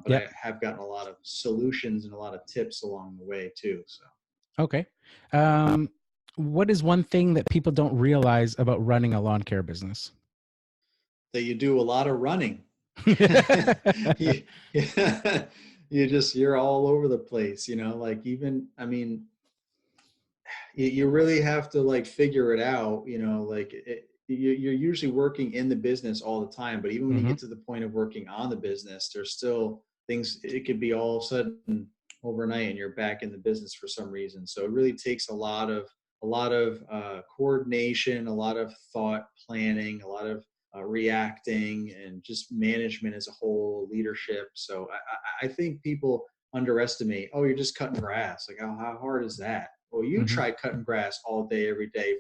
But Yeah. I have gotten a lot of solutions and a lot of tips along the way too. So Okay. Um, what is one thing that people don't realize about running a lawn care business? that you do a lot of running. you, you're all over the place, like even, I mean, you really have to like figure it out, like you're usually working in the business all the time, but even when you Hmm. get to the point of working on the business, there's still things, it could be all of a sudden overnight and you're back in the business for some reason. So it really takes a lot of coordination, a lot of thought planning, a lot of reacting, and just management as a whole, leadership. So I think people underestimate, oh, you're just cutting grass. Like, oh, how hard is that? Well, you Hmm. try cutting grass all day, every day,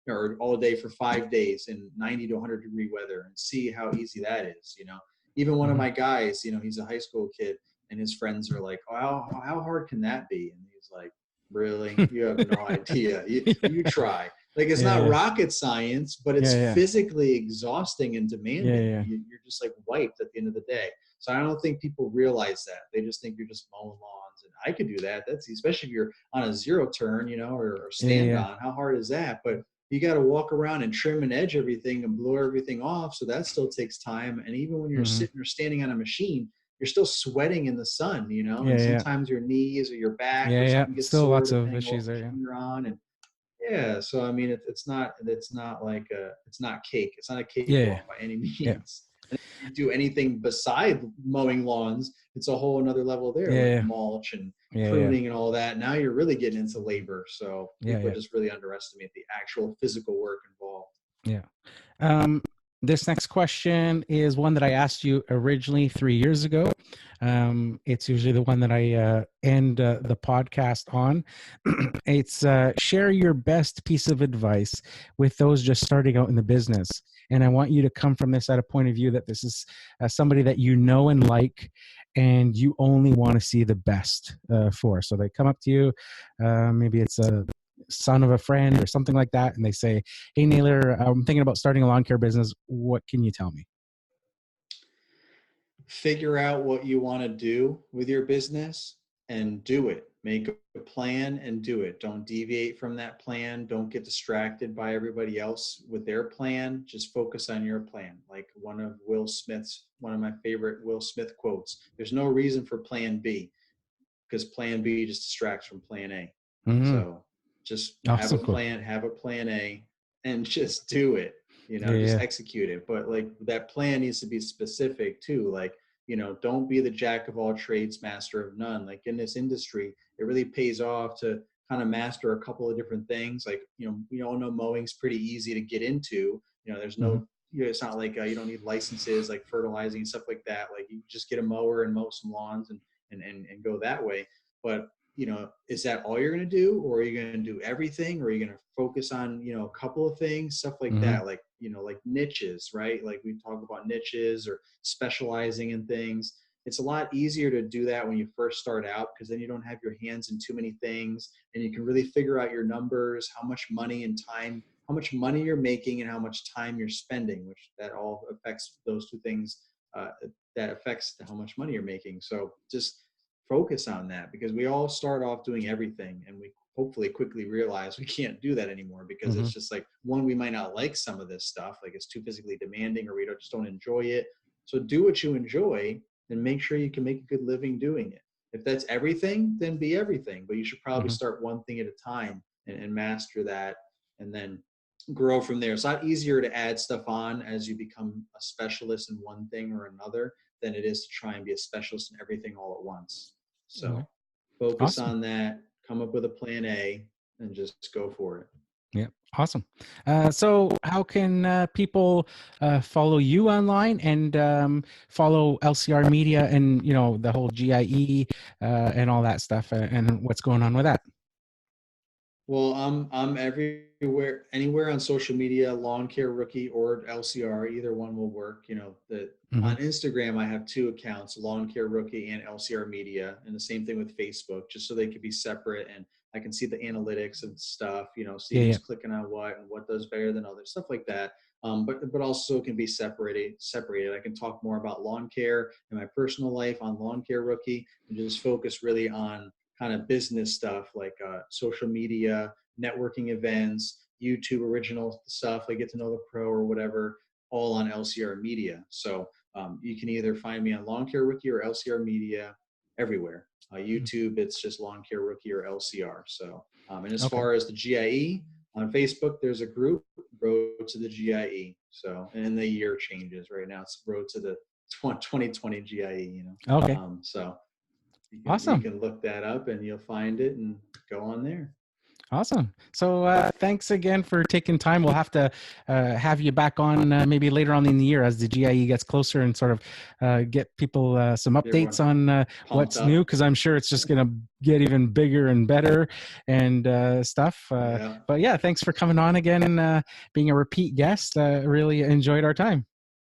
or all day for 5 days in 90 to 100-degree weather and see how easy that is. Even one of Hmm. my guys, he's a high school kid, and his friends are like, oh, how hard can that be? And he's like, really? You have no idea. You Yeah. try. Like, it's Yeah. not Yeah. rocket science, but Yeah. it's Yeah. physically exhausting and Yeah. demanding. Yeah. You're just like wiped at the end of the day. So I don't think people realize that. They just think you're just mowing lawns. And I could do that. That's especially if you're on a zero turn, or Yeah. stand Yeah. on. How hard is that? But you got to walk around and trim and edge everything and blow everything off. So that still takes time. And even when you're Hmm. sitting or standing on a machine, you're still sweating in the sun, Yeah. and Yeah. sometimes your knees or your back Yeah. or Yeah. something gets Still sore lots of depending on what issues there. Yeah. machine you're on. And yeah, so I mean, it's not cake. It's not a Yeah. cakewalk by any Yeah. means. And if you do anything beside mowing lawns, it's a whole another level there, like Yeah. mulch and Yeah. Yeah. pruning and all that. Now you're really getting into labor. So Yeah. people Yeah. just really underestimate the actual physical work involved. Yeah. Um, this next question is one that I asked you originally 3 years ago. It's usually the one that I end the podcast on. It's share your best piece of advice with those just starting out in the business. And I want you to come from this at a point of view that this is somebody that you know and like, and you only want to see the best for. So they come up to you, maybe it's a son of a friend or something like that, and they say, hey, Naylor, I'm thinking about starting a lawn care business. What can you tell me? Figure out what you want to do with your business and do it. Make a plan and do it. Don't deviate from that plan. Don't get distracted by everybody else with their plan. Just focus on your plan. Like one of my favorite Will Smith quotes, there's no reason for plan B, because plan B just distracts from plan A. Mm-hmm. So just Awesome quote. have a plan A, and just do it, Yeah, just yeah. execute it. But like that plan needs to be specific too. Like, don't be the jack of all trades, master of none. Like in this industry, it really pays off to kind of master a couple of different things. Like, we all know mowing's pretty easy to get into. There's Mm-hmm. no it's not like you don't need licenses like fertilizing and stuff like that. Like you just get a mower and mow some lawns and go that way. But is that all you're going to do, or are you going to do everything, or are you going to focus on, a couple of things, stuff like Mm-hmm. that, like, like niches, right? Like we talk about niches or specializing in things. It's a lot easier to do that when you first start out, because then you don't have your hands in too many things, and you can really figure out your numbers, how much money and time, how much money you're making and how much time you're spending, which that all affects those two things. Uh, that affects how much money you're making. So just focus on that, because we all start off doing everything, and we hopefully quickly realize we can't do that anymore, because Mm-hmm. it's just like, one, we might not like some of this stuff, like it's too physically demanding, or we just don't enjoy it. So do what you enjoy, and make sure you can make a good living doing it. If that's everything, then be everything, but you should probably Mm-hmm. start one thing at a time, and master that, and then grow from there. It's a lot easier to add stuff on as you become a specialist in one thing or another than it is to try and be a specialist in everything all at once. Okay. So focus Awesome. on that, come up with a plan A, and just go for it. Yeah, awesome. So how can people follow you online and follow LCR Media and, the whole GIE and all that stuff and what's going on with that? Well, I'm everywhere, anywhere on social media, Lawn Care Rookie or LCR, either one will work. Mm-hmm. On Instagram, I have two accounts, Lawn Care Rookie and LCR Media, and the same thing with Facebook, just so they can be separate, and I can see the analytics and stuff. See Yeah, yeah. who's clicking on what and what does better than others, stuff like that. But also can be separated. I can talk more about lawn care and my personal life on Lawn Care Rookie, and just focus really on kind of business stuff, like social media, networking events, YouTube original stuff, like Get to Know the Pro or whatever, all on LCR Media. So you can either find me on Lawn Care Rookie or LCR Media everywhere. YouTube, it's just Lawn Care Rookie or LCR. So, and as Okay. far as the GIE, on Facebook, there's a group, Road to the GIE. So, and the year changes. Right now, it's Road to the 2020 GIE. Okay. So you Awesome. can look that up and you'll find it and go on there. Awesome. So thanks again for taking time. We'll have to have you back on maybe later on in the year as the GIE gets closer and sort of get people some Get everyone updates on pumped what's new, up. because I'm sure it's just going to get even bigger and better and stuff. Yeah. But yeah, thanks for coming on again and being a repeat guest. Really enjoyed our time.